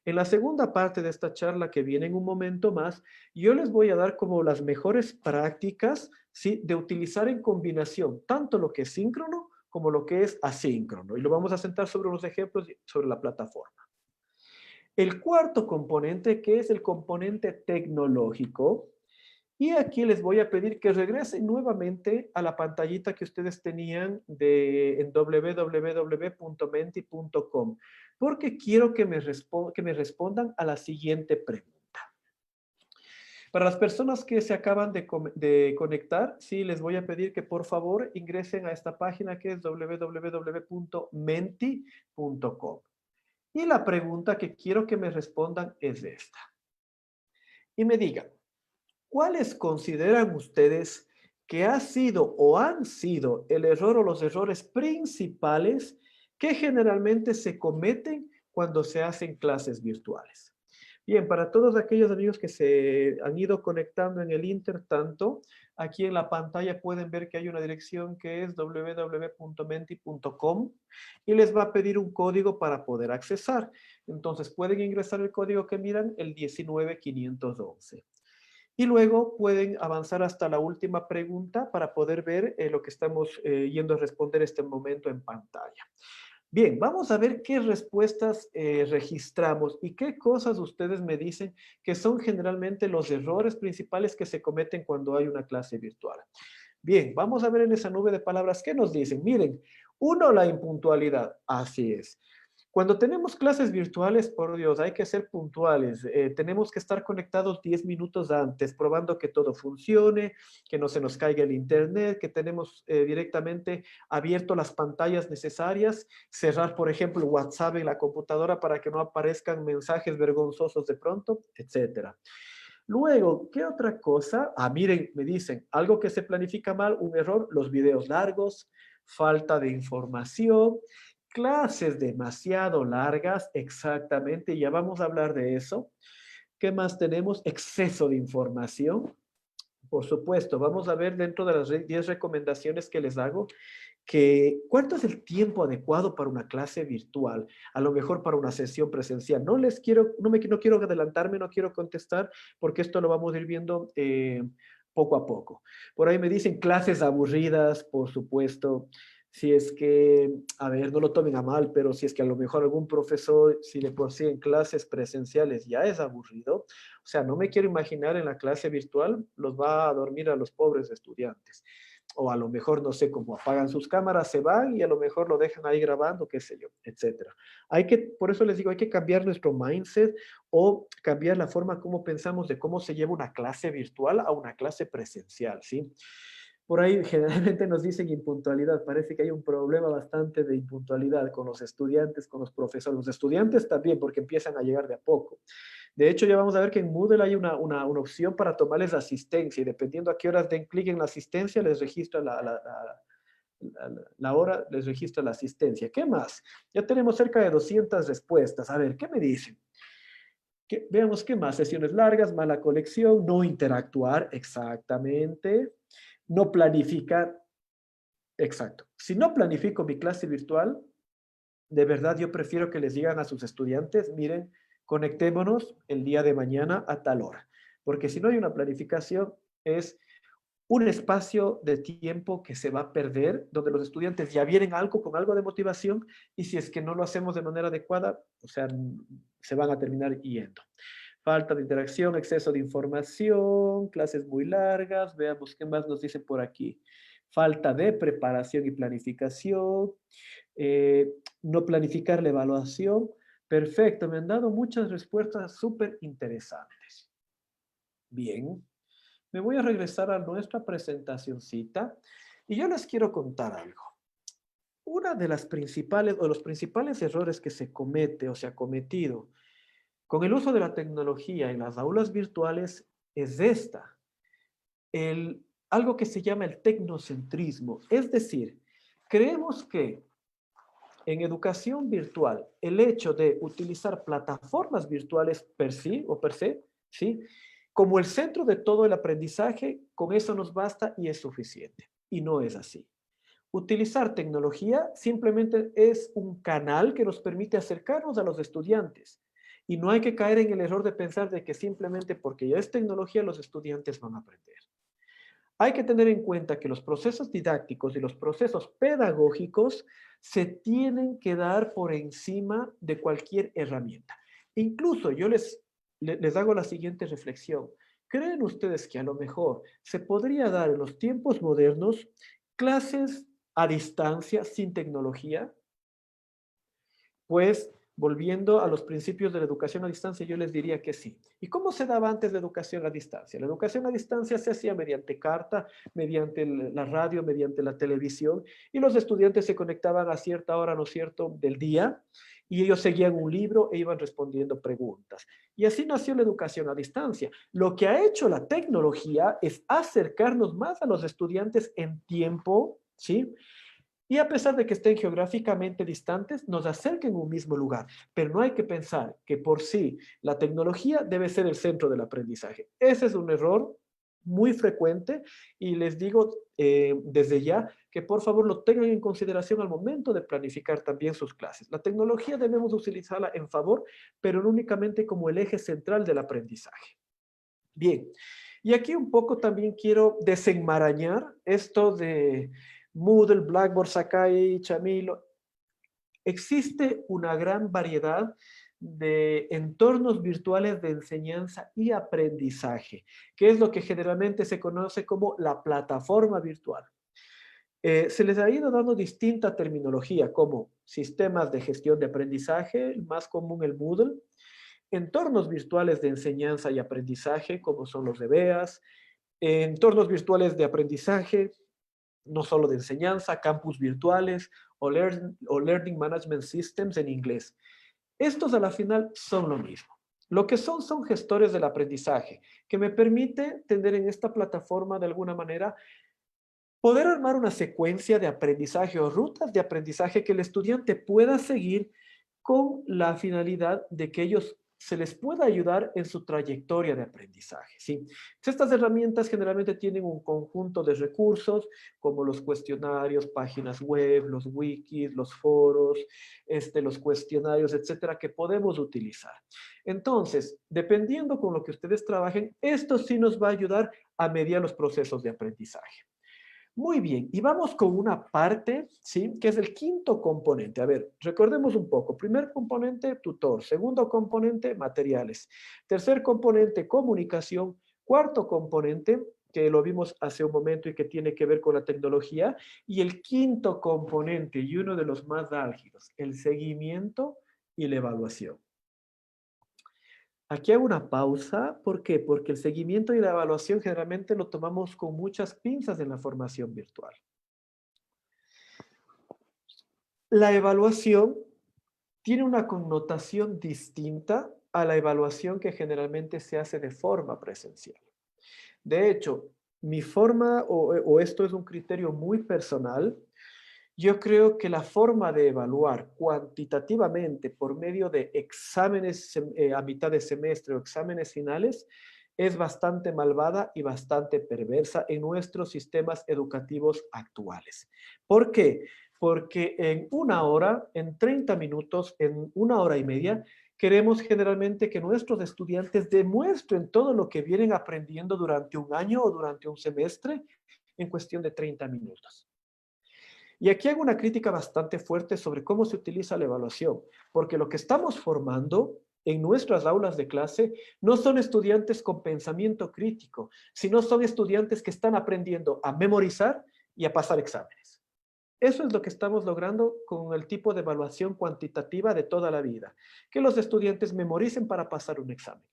En la segunda parte de esta charla que viene en un momento más, yo les voy a dar como las mejores prácticas, ¿sí?, de utilizar en combinación tanto lo que es síncrono como lo que es asíncrono. Y lo vamos a sentar sobre unos ejemplos sobre la plataforma. El cuarto componente, que es el componente tecnológico, y aquí les voy a pedir que regresen nuevamente a la pantallita que ustedes tenían en www.menti.com, porque quiero que me respondan a la siguiente pregunta. Para las personas que se acaban de conectar, sí, les voy a pedir que por favor ingresen a esta página que es www.menti.com. Y la pregunta que quiero que me respondan es esta. Y me digan, ¿cuáles consideran ustedes que ha sido o han sido el error o los errores principales que generalmente se cometen cuando se hacen clases virtuales? Bien, para todos aquellos amigos que se han ido conectando en el intertanto, aquí en la pantalla pueden ver que hay una dirección que es www.menti.com y les va a pedir un código para poder accesar. Entonces pueden ingresar el código que miran, el 19511. Y luego pueden avanzar hasta la última pregunta para poder ver lo que estamos yendo a responder este momento en pantalla. Bien, vamos a ver qué respuestas registramos y qué cosas ustedes me dicen que son generalmente los errores principales que se cometen cuando hay una clase virtual. Bien, vamos a ver en esa nube de palabras qué nos dicen. Miren, uno, la impuntualidad. Así es. Cuando tenemos clases virtuales, por Dios, hay que ser puntuales. Tenemos que estar conectados 10 minutos antes, probando que todo funcione, que no se nos caiga el internet, que tenemos directamente abierto las pantallas necesarias, cerrar, por ejemplo, WhatsApp en la computadora para que no aparezcan mensajes vergonzosos de pronto, etcétera. Luego, ¿qué otra cosa? Ah, miren, me dicen, algo que se planifica mal, un error, los videos largos, falta de información, clases demasiado largas, exactamente, ya vamos a hablar de eso. ¿Qué más tenemos? Exceso de información. Por supuesto, vamos a ver dentro de las 10 recomendaciones que les hago, que cuánto es el tiempo adecuado para una clase virtual, a lo mejor para una sesión presencial. No quiero adelantarme, no quiero contestar, porque esto lo vamos a ir viendo poco a poco. Por ahí me dicen clases aburridas, por supuesto. Si es que, a ver, no lo tomen a mal, pero si es que a lo mejor algún profesor, si de por sí en clases presenciales ya es aburrido, o sea, no me quiero imaginar en la clase virtual, los va a dormir a los pobres estudiantes. O a lo mejor, no sé, cómo apagan sus cámaras, se van y a lo mejor lo dejan ahí grabando, qué sé yo, etcétera. Por eso les digo, hay que cambiar nuestro mindset o cambiar la forma como pensamos de cómo se lleva una clase virtual a una clase presencial, ¿sí? Por ahí generalmente nos dicen impuntualidad. Parece que hay un problema bastante de impuntualidad con los estudiantes, con los profesores. Los estudiantes también, porque empiezan a llegar de a poco. De hecho, ya vamos a ver que en Moodle hay una opción para tomarles asistencia y dependiendo a qué horas den clic en la asistencia, les registra la hora, les registra la asistencia. ¿Qué más? Ya tenemos cerca de 200 respuestas. A ver, ¿qué me dicen? Veamos qué más. Sesiones largas, mala conexión, no interactuar, exactamente. No planificar, exacto. Si no planifico mi clase virtual, de verdad yo prefiero que les digan a sus estudiantes, miren, conectémonos el día de mañana a tal hora. Porque si no hay una planificación, es un espacio de tiempo que se va a perder, donde los estudiantes ya vienen algo con algo de motivación y si es que no lo hacemos de manera adecuada, o sea, se van a terminar yendo. Falta de interacción, exceso de información, clases muy largas, veamos qué más nos dicen por aquí. Falta de preparación y planificación, no planificar la evaluación. Perfecto, me han dado muchas respuestas súper interesantes. Bien, me voy a regresar a nuestra presentacioncita y yo les quiero contar algo. Una de las principales o los principales errores que se comete o se ha cometido con el uso de la tecnología en las aulas virtuales es esta, algo que se llama el tecnocentrismo. Es decir, creemos que en educación virtual el hecho de utilizar plataformas virtuales per sí o per se, ¿sí? Como el centro de todo el aprendizaje, con eso nos basta y es suficiente. Y no es así. Utilizar tecnología simplemente es un canal que nos permite acercarnos a los estudiantes. Y no hay que caer en el error de pensar de que simplemente porque ya es tecnología los estudiantes van a aprender. Hay que tener en cuenta que los procesos didácticos y los procesos pedagógicos se tienen que dar por encima de cualquier herramienta. Incluso yo les hago la siguiente reflexión. ¿Creen ustedes que a lo mejor se podría dar en los tiempos modernos clases a distancia sin tecnología? Pues Volviendo a los principios de la educación a distancia, yo les diría que sí. ¿Y cómo se daba antes la educación a distancia? La educación a distancia se hacía mediante carta, mediante la radio, mediante la televisión, y los estudiantes se conectaban a cierta hora, ¿no es cierto?, del día, y ellos seguían un libro e iban respondiendo preguntas. Y así nació la educación a distancia. Lo que ha hecho la tecnología es acercarnos más a los estudiantes en tiempo, ¿sí? Y a pesar de que estén geográficamente distantes, nos acerca en un mismo lugar. Pero no hay que pensar que por sí la tecnología debe ser el centro del aprendizaje. Ese es un error muy frecuente y les digo desde ya que por favor lo tengan en consideración al momento de planificar también sus clases. La tecnología debemos utilizarla en favor, pero no únicamente como el eje central del aprendizaje. Bien, y aquí un poco también quiero desenmarañar esto de Moodle, Blackboard, Sakai, Chamilo. Existe una gran variedad de entornos virtuales de enseñanza y aprendizaje, que es lo que generalmente se conoce como la plataforma virtual. Se les ha ido dando distinta terminología, como sistemas de gestión de aprendizaje, el más común el Moodle, entornos virtuales de enseñanza y aprendizaje, como son los de BEAS, entornos virtuales de aprendizaje, no solo de enseñanza, campus virtuales o Learning Management Systems en inglés. Estos a la final son lo mismo. Lo que son gestores del aprendizaje, que me permite tener en esta plataforma de alguna manera poder armar una secuencia de aprendizaje o rutas de aprendizaje que el estudiante pueda seguir con la finalidad de que ellos se les pueda ayudar en su trayectoria de aprendizaje, ¿sí? Estas herramientas generalmente tienen un conjunto de recursos, como los cuestionarios, páginas web, los wikis, los foros, los cuestionarios, etcétera, que podemos utilizar. Entonces, dependiendo con lo que ustedes trabajen, esto sí nos va a ayudar a mediar los procesos de aprendizaje. Muy bien, y vamos con una parte, ¿sí? Que es el quinto componente. A ver, recordemos un poco. Primer componente, tutor. Segundo componente, materiales. Tercer componente, comunicación. Cuarto componente, que lo vimos hace un momento y que tiene que ver con la tecnología. Y el quinto componente, y uno de los más álgidos, el seguimiento y la evaluación. Aquí hago una pausa. ¿Por qué? Porque el seguimiento y la evaluación generalmente lo tomamos con muchas pinzas en la formación virtual. La evaluación tiene una connotación distinta a la evaluación que generalmente se hace de forma presencial. De hecho, mi forma, o esto es un criterio muy personal, yo creo que la forma de evaluar cuantitativamente por medio de exámenes a mitad de semestre o exámenes finales es bastante malvada y bastante perversa en nuestros sistemas educativos actuales. ¿Por qué? Porque en una hora, en 30 minutos, en una hora y media, queremos generalmente que nuestros estudiantes demuestren todo lo que vienen aprendiendo durante un año o durante un semestre en cuestión de 30 minutos. Y aquí hago una crítica bastante fuerte sobre cómo se utiliza la evaluación, porque lo que estamos formando en nuestras aulas de clase no son estudiantes con pensamiento crítico, sino son estudiantes que están aprendiendo a memorizar y a pasar exámenes. Eso es lo que estamos logrando con el tipo de evaluación cuantitativa de toda la vida, que los estudiantes memoricen para pasar un examen.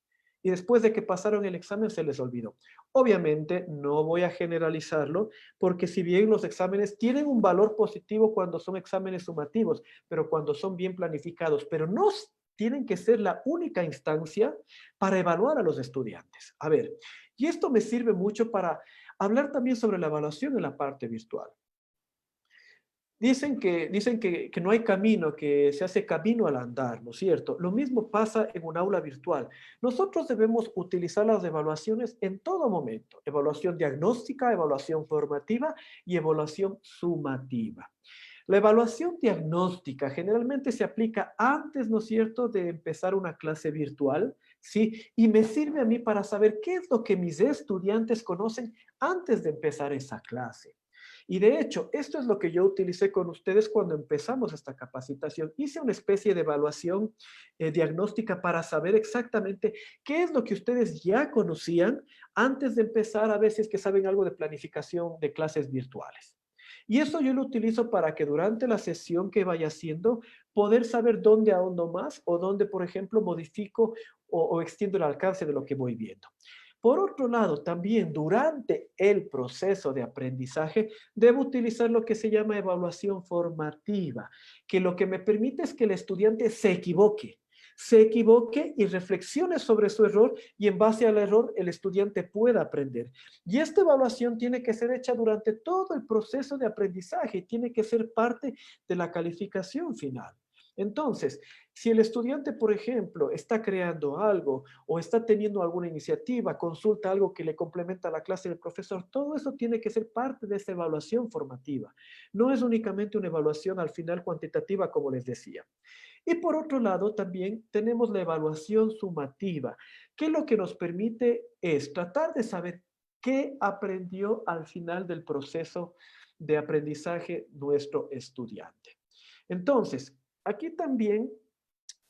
Y después de que pasaron el examen se les olvidó. Obviamente no voy a generalizarlo, porque si bien los exámenes tienen un valor positivo cuando son exámenes sumativos, pero cuando son bien planificados, pero no tienen que ser la única instancia para evaluar a los estudiantes. A ver, y esto me sirve mucho para hablar también sobre la evaluación en la parte virtual. Dicen que no hay camino, que se hace camino al andar, ¿no es cierto? Lo mismo pasa en un aula virtual. Nosotros debemos utilizar las evaluaciones en todo momento. Evaluación diagnóstica, evaluación formativa y evaluación sumativa. La evaluación diagnóstica generalmente se aplica antes, ¿no es cierto?, de empezar una clase virtual, ¿sí? Y me sirve a mí para saber qué es lo que mis estudiantes conocen antes de empezar esa clase. Y de hecho, esto es lo que yo utilicé con ustedes cuando empezamos esta capacitación. Hice una especie de evaluación diagnóstica para saber exactamente qué es lo que ustedes ya conocían antes de empezar a ver si es que saben algo de planificación de clases virtuales. Y eso yo lo utilizo para que durante la sesión que vaya haciendo poder saber dónde ahondo más o dónde, por ejemplo, modifico o extiendo el alcance de lo que voy viendo. Por otro lado, también durante el proceso de aprendizaje, debo utilizar lo que se llama evaluación formativa, que lo que me permite es que el estudiante se equivoque y reflexione sobre su error y en base al error el estudiante pueda aprender. Y esta evaluación tiene que ser hecha durante todo el proceso de aprendizaje y tiene que ser parte de la calificación final. Entonces, si el estudiante, por ejemplo, está creando algo o está teniendo alguna iniciativa, consulta algo que le complementa la clase del profesor, todo eso tiene que ser parte de esa evaluación formativa. No es únicamente una evaluación al final cuantitativa, como les decía. Y por otro lado, también tenemos la evaluación sumativa, que lo que nos permite es tratar de saber qué aprendió al final del proceso de aprendizaje nuestro estudiante. Entonces, aquí también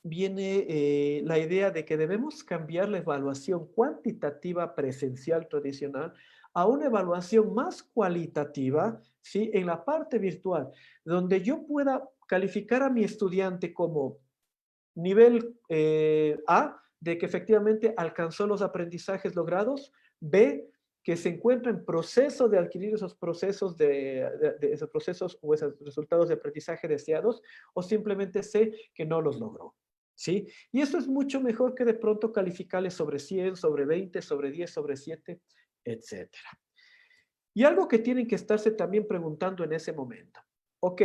viene la idea de que debemos cambiar la evaluación cuantitativa presencial tradicional a una evaluación más cualitativa, ¿sí? En la parte virtual, donde yo pueda calificar a mi estudiante como nivel A, de que efectivamente alcanzó los aprendizajes logrados, B, que se encuentra en proceso de adquirir esos procesos, de esos procesos o esos resultados de aprendizaje deseados, o simplemente C, que no los logró. ¿Sí? Y eso es mucho mejor que de pronto calificarles sobre 100, sobre 20, sobre 10, sobre 7, etcétera. Y algo que tienen que estarse también preguntando en ese momento. Ok,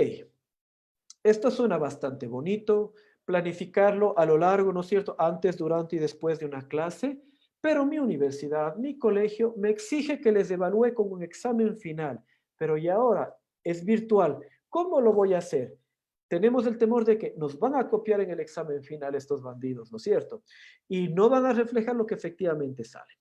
esto suena bastante bonito, planificarlo a lo largo, ¿no es cierto?, antes, durante y después de una clase, pero mi universidad, mi colegio, me exige que les evalúe con un examen final, pero y ahora es virtual. ¿Cómo lo voy a hacer? Tenemos el temor de que nos van a copiar en el examen final estos bandidos, ¿no es cierto? Y no van a reflejar lo que efectivamente sale.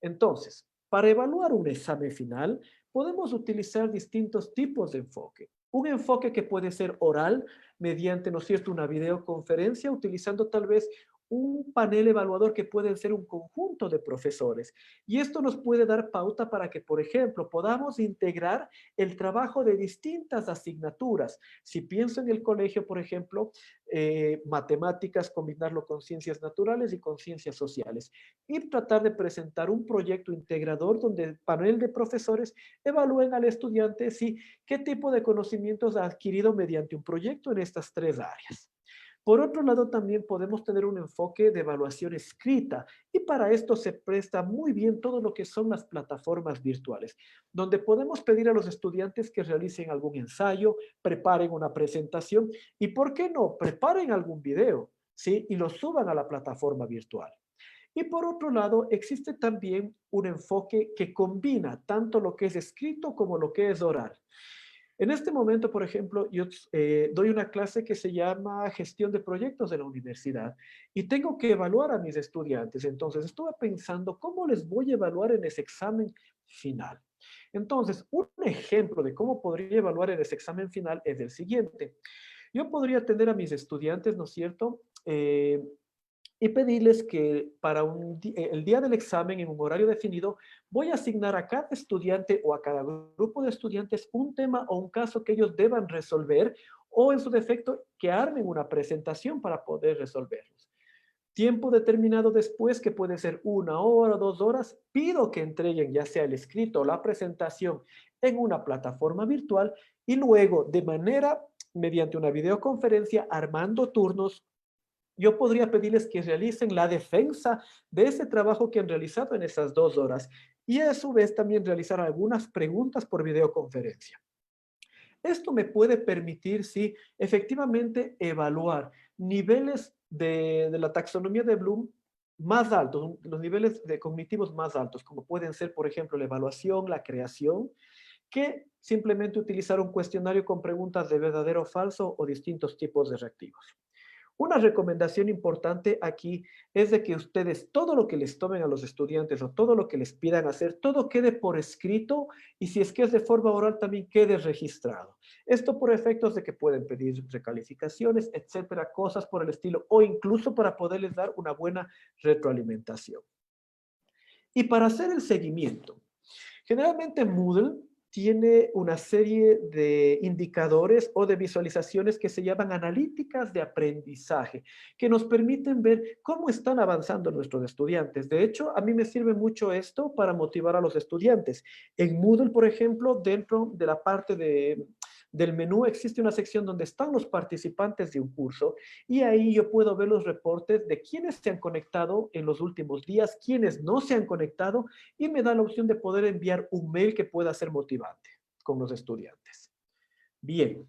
Entonces, para evaluar un examen final, podemos utilizar distintos tipos de enfoque. Un enfoque que puede ser oral, mediante, ¿no es cierto?, una videoconferencia, utilizando tal vez un panel evaluador que puede ser un conjunto de profesores. Y esto nos puede dar pauta para que, por ejemplo, podamos integrar el trabajo de distintas asignaturas. Si pienso en el colegio, por ejemplo, matemáticas, combinarlo con ciencias naturales y con ciencias sociales. Y tratar de presentar un proyecto integrador donde el panel de profesores evalúen al estudiante si qué tipo de conocimientos ha adquirido mediante un proyecto en estas tres áreas. Por otro lado, también podemos tener un enfoque de evaluación escrita y para esto se presta muy bien todo lo que son las plataformas virtuales, donde podemos pedir a los estudiantes que realicen algún ensayo, preparen una presentación y, ¿por qué no?, preparen algún video, ¿sí? Y lo suban a la plataforma virtual. Y por otro lado, existe también un enfoque que combina tanto lo que es escrito como lo que es oral. En este momento, por ejemplo, yo doy una clase que se llama Gestión de Proyectos de la Universidad y tengo que evaluar a mis estudiantes. Entonces, estuve pensando cómo les voy a evaluar en ese examen final. Entonces, un ejemplo de cómo podría evaluar en ese examen final es el siguiente. Yo podría tener a mis estudiantes, ¿no es cierto?, y pedirles que para el día del examen, en un horario definido, voy a asignar a cada estudiante o a cada grupo de estudiantes un tema o un caso que ellos deban resolver o, en su defecto, que armen una presentación para poder resolverlos. Tiempo determinado después, que puede ser 1 hora, 2 horas, pido que entreguen ya sea el escrito o la presentación en una plataforma virtual y luego, de manera, mediante una videoconferencia, armando turnos, yo podría pedirles que realicen la defensa de ese trabajo que han realizado en esas 2 horas y a su vez también realizar algunas preguntas por videoconferencia. Esto me puede permitir, sí, efectivamente evaluar niveles de la taxonomía de Bloom más altos, los niveles de cognitivos más altos, como pueden ser, por ejemplo, la evaluación, la creación, que simplemente utilizar un cuestionario con preguntas de verdadero o falso o distintos tipos de reactivos. Una recomendación importante aquí es de que ustedes todo lo que les tomen a los estudiantes o todo lo que les pidan hacer, todo quede por escrito y si es que es de forma oral también quede registrado. Esto por efectos de que pueden pedir recalificaciones, etcétera, cosas por el estilo o incluso para poderles dar una buena retroalimentación. Y para hacer el seguimiento, generalmente Moodle tiene una serie de indicadores o de visualizaciones que se llaman analíticas de aprendizaje, que nos permiten ver cómo están avanzando nuestros estudiantes. De hecho, a mí me sirve mucho esto para motivar a los estudiantes. En Moodle, por ejemplo, dentro de la parte del menú existe una sección donde están los participantes de un curso y ahí yo puedo ver los reportes de quienes se han conectado en los últimos días, quienes no se han conectado y me da la opción de poder enviar un mail que pueda ser motivante con los estudiantes. Bien.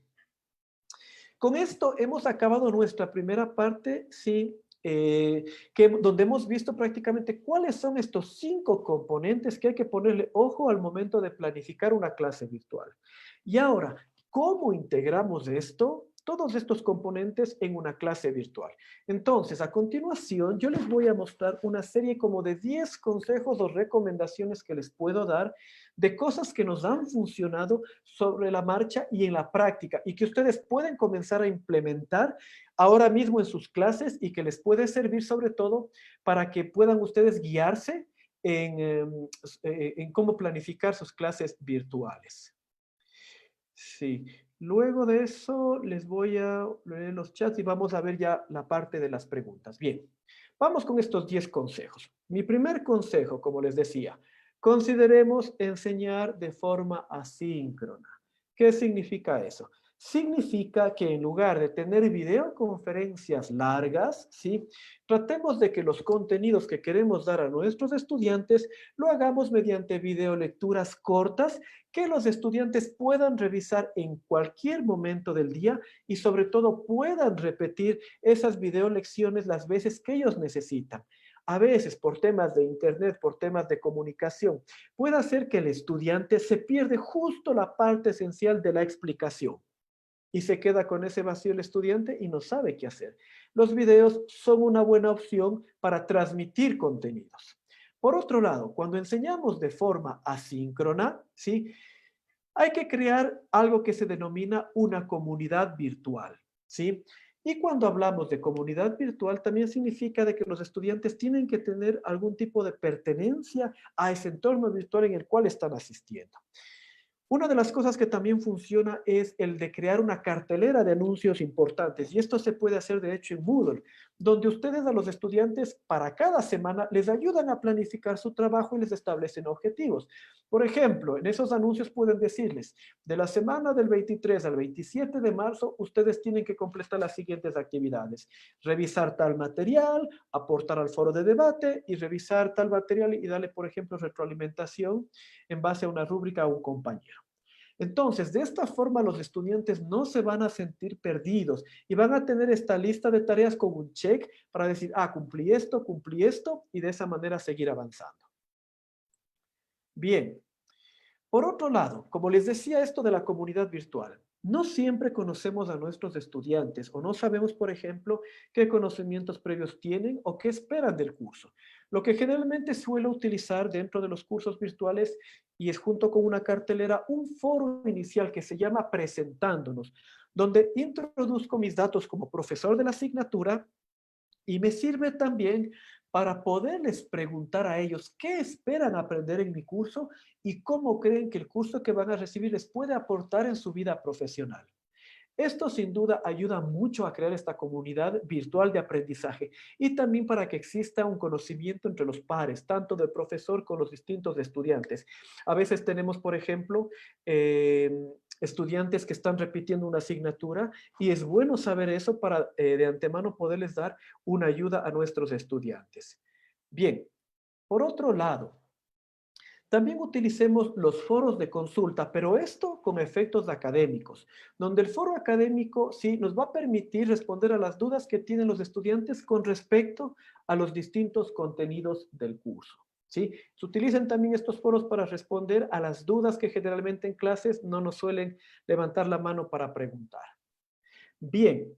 Con esto hemos acabado nuestra primera parte, sí, donde hemos visto prácticamente cuáles son estos 5 componentes que hay que ponerle ojo al momento de planificar una clase virtual. Y ahora, ¿cómo integramos esto? Todos estos componentes en una clase virtual. Entonces, a continuación, yo les voy a mostrar una serie como de 10 consejos o recomendaciones que les puedo dar de cosas que nos han funcionado sobre la marcha y en la práctica y que ustedes pueden comenzar a implementar ahora mismo en sus clases y que les puede servir sobre todo para que puedan ustedes guiarse en cómo planificar sus clases virtuales. Sí, luego de eso les voy a leer los chats y vamos a ver ya la parte de las preguntas. Bien, vamos con estos 10 consejos. Mi primer consejo, como les decía, consideremos enseñar de forma asíncrona. ¿Qué significa eso? Significa que en lugar de tener videoconferencias largas, ¿sí? Tratemos de que los contenidos que queremos dar a nuestros estudiantes lo hagamos mediante videolecturas cortas que los estudiantes puedan revisar en cualquier momento del día y sobre todo puedan repetir esas videolecciones las veces que ellos necesitan. A veces por temas de internet, por temas de comunicación, puede hacer que el estudiante se pierde justo la parte esencial de la explicación y se queda con ese vacío el estudiante y no sabe qué hacer. Los videos son una buena opción para transmitir contenidos. Por otro lado, cuando enseñamos de forma asíncrona, ¿sí? Hay que crear algo que se denomina una comunidad virtual, ¿sí? Y cuando hablamos de comunidad virtual, también significa de que los estudiantes tienen que tener algún tipo de pertenencia a ese entorno virtual en el cual están asistiendo. Una de las cosas que también funciona es el de crear una cartelera de anuncios importantes y esto se puede hacer de hecho en Moodle, donde ustedes a los estudiantes para cada semana les ayudan a planificar su trabajo y les establecen objetivos. Por ejemplo, en esos anuncios pueden decirles, de la semana del 23 al 27 de marzo, ustedes tienen que completar las siguientes actividades. Revisar tal material, aportar al foro de debate y revisar tal material y darle, por ejemplo, retroalimentación en base a una rúbrica a un compañero. Entonces, de esta forma los estudiantes no se van a sentir perdidos y van a tener esta lista de tareas con un check para decir, cumplí esto y de esa manera seguir avanzando. Bien, por otro lado, como les decía esto de la comunidad virtual, no siempre conocemos a nuestros estudiantes o no sabemos, por ejemplo, qué conocimientos previos tienen o qué esperan del curso. Lo que generalmente suelo utilizar dentro de los cursos virtuales y es junto con una cartelera un foro inicial que se llama Presentándonos, donde introduzco mis datos como profesor de la asignatura y me sirve también para poderles preguntar a ellos qué esperan aprender en mi curso y cómo creen que el curso que van a recibir les puede aportar en su vida profesional. Esto sin duda ayuda mucho a crear esta comunidad virtual de aprendizaje y también para que exista un conocimiento entre los pares, tanto del profesor con los distintos estudiantes. A veces tenemos, por ejemplo, estudiantes que están repitiendo una asignatura y es bueno saber eso para de antemano poderles dar una ayuda a nuestros estudiantes. Bien, por otro lado, también utilicemos los foros de consulta, pero esto con efectos académicos, donde el foro académico sí nos va a permitir responder a las dudas que tienen los estudiantes con respecto a los distintos contenidos del curso. ¿Sí? Se utilizan también estos foros para responder a las dudas que generalmente en clases no nos suelen levantar la mano para preguntar. Bien,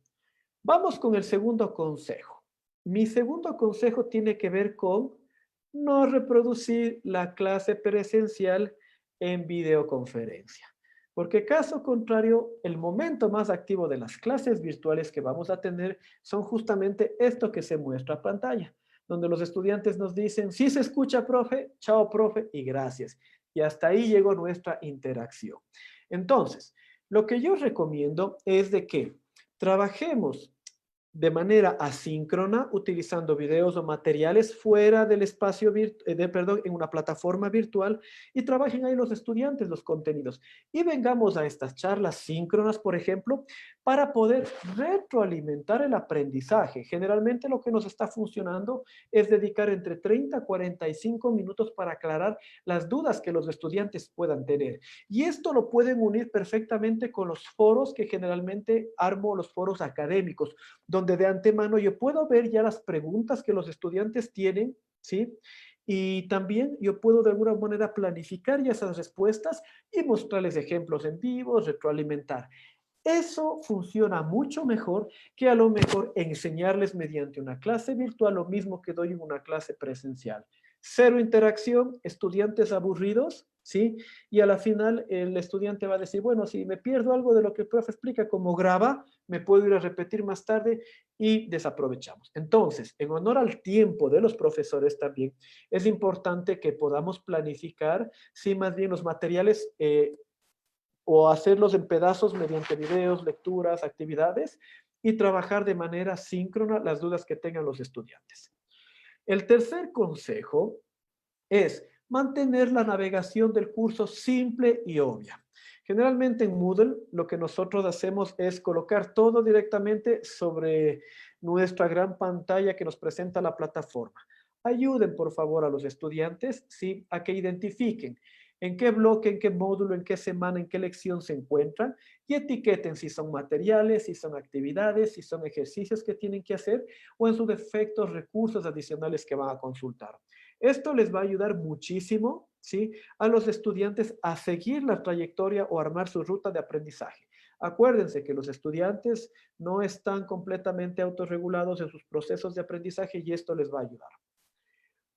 vamos con el segundo consejo. Mi segundo consejo tiene que ver con no reproducir la clase presencial en videoconferencia. Porque caso contrario, el momento más activo de las clases virtuales que vamos a tener son justamente esto que se muestra a pantalla, donde los estudiantes nos dicen, sí se escucha, profe, chao, profe, y gracias. Y hasta ahí llegó nuestra interacción. Entonces, lo que yo recomiendo es de que trabajemos de manera asíncrona, utilizando videos o materiales fuera del espacio, perdón, en una plataforma virtual, y trabajen ahí los estudiantes los contenidos. Y vengamos a estas charlas síncronas, por ejemplo, para poder retroalimentar el aprendizaje. Generalmente lo que nos está funcionando es dedicar entre 30 a 45 minutos para aclarar las dudas que los estudiantes puedan tener. Y esto lo pueden unir perfectamente con los foros que generalmente armo, los foros académicos, donde de antemano yo puedo ver ya las preguntas que los estudiantes tienen, ¿sí? Y también yo puedo de alguna manera planificar ya esas respuestas y mostrarles ejemplos en vivo, retroalimentar. Eso funciona mucho mejor que a lo mejor enseñarles mediante una clase virtual lo mismo que doy en una clase presencial. Cero interacción, estudiantes aburridos, ¿sí? Y a la final el estudiante va a decir, bueno, si me pierdo algo de lo que el profe explica, como graba, me puedo ir a repetir más tarde y desaprovechamos. Entonces, en honor al tiempo de los profesores también, es importante que podamos planificar, sí, más bien los materiales o hacerlos en pedazos mediante videos, lecturas, actividades y trabajar de manera síncrona las dudas que tengan los estudiantes. El tercer consejo es mantener la navegación del curso simple y obvia. Generalmente en Moodle lo que nosotros hacemos es colocar todo directamente sobre nuestra gran pantalla que nos presenta la plataforma. Ayuden por favor a los estudiantes, ¿sí?, a que identifiquen en qué bloque, en qué módulo, en qué semana, en qué lección se encuentran y etiqueten si son materiales, si son actividades, si son ejercicios que tienen que hacer o en su defecto recursos adicionales que van a consultar. Esto les va a ayudar muchísimo, ¿sí?, a los estudiantes a seguir la trayectoria o armar su ruta de aprendizaje. Acuérdense que los estudiantes no están completamente autorregulados en sus procesos de aprendizaje y esto les va a ayudar.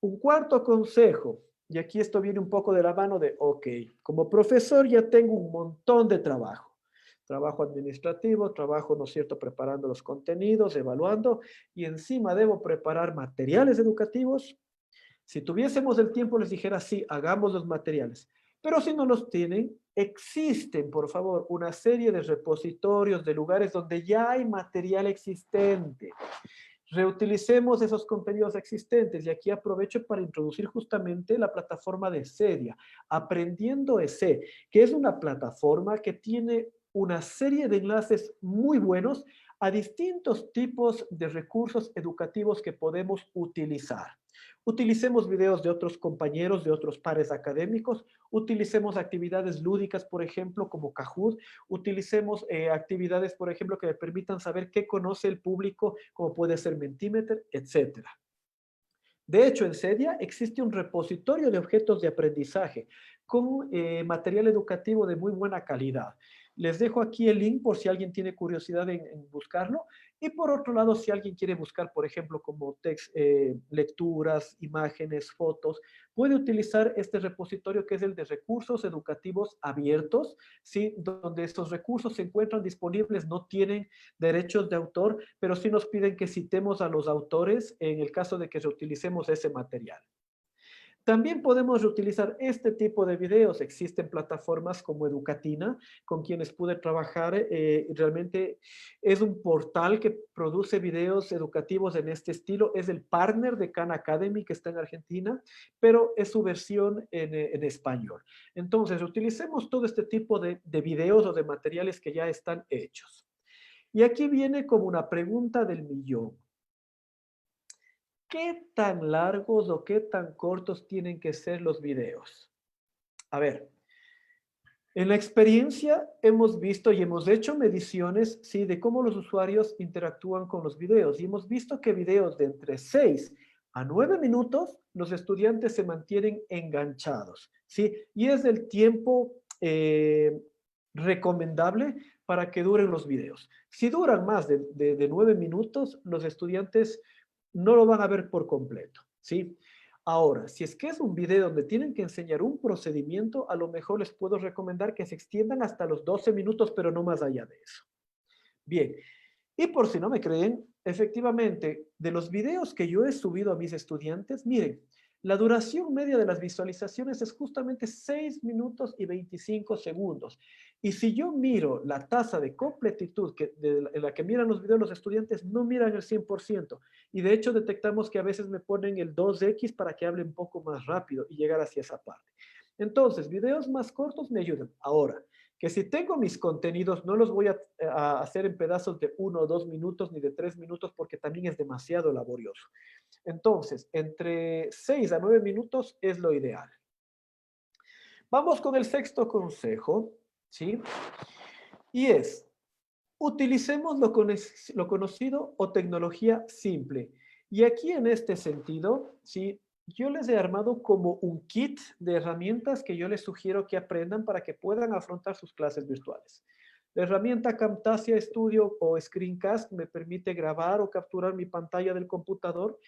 Un cuarto consejo, y aquí esto viene un poco de la mano de, ok, como profesor ya tengo un montón de trabajo. Trabajo administrativo, trabajo, ¿no es cierto?, preparando los contenidos, evaluando, y encima debo preparar materiales educativos. Si tuviésemos el tiempo, les dijera, sí, hagamos los materiales. Pero si no los tienen, existen, por favor, una serie de repositorios, de lugares donde ya hay material existente. Reutilicemos esos contenidos existentes y aquí aprovecho para introducir justamente la plataforma de Sedia, Aprendiendo EC, que es una plataforma que tiene una serie de enlaces muy buenos a distintos tipos de recursos educativos que podemos utilizar. Utilicemos videos de otros compañeros, de otros pares académicos, utilicemos actividades lúdicas, por ejemplo, como Kahoot, utilicemos actividades, por ejemplo, que me permitan saber qué conoce el público, como puede ser Mentimeter, etcétera. De hecho, en Sedia existe un repositorio de objetos de aprendizaje con material educativo de muy buena calidad. Les dejo aquí el link por si alguien tiene curiosidad en buscarlo. Y por otro lado, si alguien quiere buscar, por ejemplo, como lecturas, imágenes, fotos, puede utilizar este repositorio que es el de recursos educativos abiertos, ¿sí?, donde estos recursos se encuentran disponibles, no tienen derechos de autor, pero sí nos piden que citemos a los autores en el caso de que reutilicemos ese material. También podemos reutilizar este tipo de videos. Existen plataformas como Educatina, con quienes pude trabajar. Realmente es un portal que produce videos educativos en este estilo. Es el partner de Khan Academy, que está en Argentina, pero es su versión en español. Entonces, utilicemos todo este tipo de videos o de materiales que ya están hechos. Y aquí viene como una pregunta del millón. ¿Qué tan largos o qué tan cortos tienen que ser los videos? A ver, en la experiencia hemos visto y hemos hecho mediciones, sí, de cómo los usuarios interactúan con los videos y hemos visto que videos de entre 6 a 9 minutos los estudiantes se mantienen enganchados, sí, y es el tiempo recomendable para que duren los videos. Si duran más de 9 minutos, los estudiantes no lo van a ver por completo, ¿sí? Ahora, si es que es un video donde tienen que enseñar un procedimiento, a lo mejor les puedo recomendar que se extiendan hasta los 12 minutos, pero no más allá de eso. Bien, y por si no me creen, efectivamente, de los videos que yo he subido a mis estudiantes, miren, La duración media de las visualizaciones es justamente 6 minutos y 25 segundos. Y si yo miro la tasa de completitud en la que miran los videos los estudiantes, no miran el 100%. Y de hecho detectamos que a veces me ponen el 2x para que hable un poco más rápido y llegar hacia esa parte. Entonces, videos más cortos me ayudan. Ahora, que si tengo mis contenidos, no los voy a hacer en pedazos de 1 o 2 minutos ni de 3 minutos porque también es demasiado laborioso. Entonces, entre 6 a 9 minutos es lo ideal. Vamos con el sexto consejo, ¿sí? Y es, utilicemos lo conocido o tecnología simple. Y aquí en este sentido, ¿sí? Yo les he armado como un kit de herramientas que yo les sugiero que aprendan para que puedan afrontar sus clases virtuales. La herramienta Camtasia Studio o Screencast me permite grabar o capturar mi pantalla del computador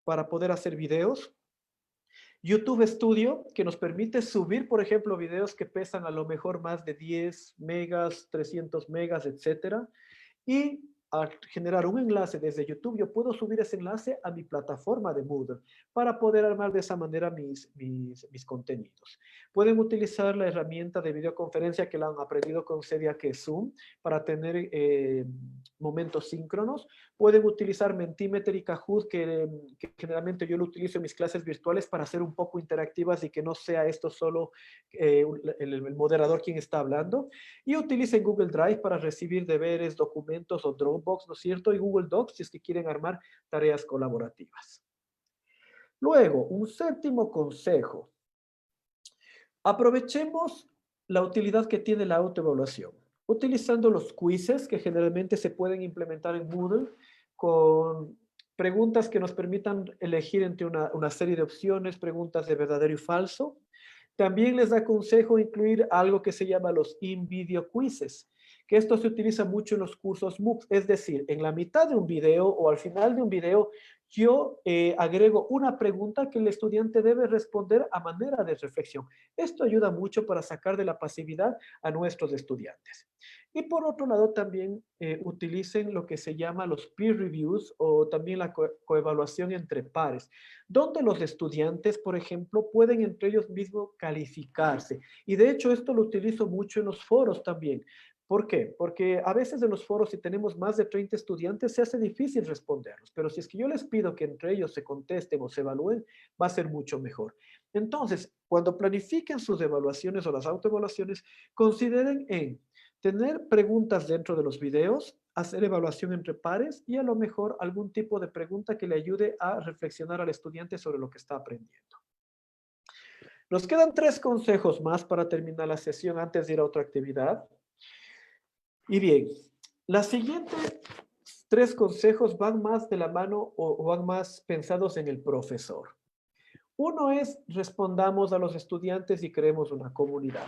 para poder hacer videos. YouTube Studio, que nos permite subir, por ejemplo, videos que pesan a lo mejor más de 10 megas, 300 megas, etcétera. Y al generar un enlace desde YouTube, yo puedo subir ese enlace a mi plataforma de Moodle para poder armar de esa manera mis contenidos. Pueden utilizar la herramienta de videoconferencia que la han aprendido con Cedia, que es Zoom, para tener momentos síncronos. Pueden utilizar Mentimeter y Kahoot, que generalmente yo lo utilizo en mis clases virtuales para ser un poco interactivas y que no sea esto solo el moderador quien está hablando. Y utilicen Google Drive para recibir deberes, documentos o Dropbox, ¿no es cierto? Y Google Docs si es que quieren armar tareas colaborativas. Luego, un séptimo consejo. Aprovechemos la utilidad que tiene la autoevaluación, utilizando los quizzes que generalmente se pueden implementar en Moodle con preguntas que nos permitan elegir entre una serie de opciones, preguntas de verdadero y falso. También les aconsejo incluir algo que se llama los in-video quizzes, que esto se utiliza mucho en los cursos MOOCs, es decir, en la mitad de un video o al final de un video, yo agrego una pregunta que el estudiante debe responder a manera de reflexión. Esto ayuda mucho para sacar de la pasividad a nuestros estudiantes. Y por otro lado, también utilicen lo que se llama los peer reviews o también la coevaluación entre pares, donde los estudiantes, por ejemplo, pueden entre ellos mismos calificarse. Y de hecho, esto lo utilizo mucho en los foros también. ¿Por qué? Porque a veces en los foros, si tenemos más de 30 estudiantes, se hace difícil responderlos. Pero si es que yo les pido que entre ellos se contesten o se evalúen, va a ser mucho mejor. Entonces, cuando planifiquen sus evaluaciones o las autoevaluaciones, consideren en tener preguntas dentro de los videos, hacer evaluación entre pares y a lo mejor algún tipo de pregunta que le ayude a reflexionar al estudiante sobre lo que está aprendiendo. Nos quedan 3 consejos más para terminar la sesión antes de ir a otra actividad. Y bien, las siguientes 3 consejos van más de la mano o van más pensados en el profesor. Uno es respondamos a los estudiantes y creemos una comunidad.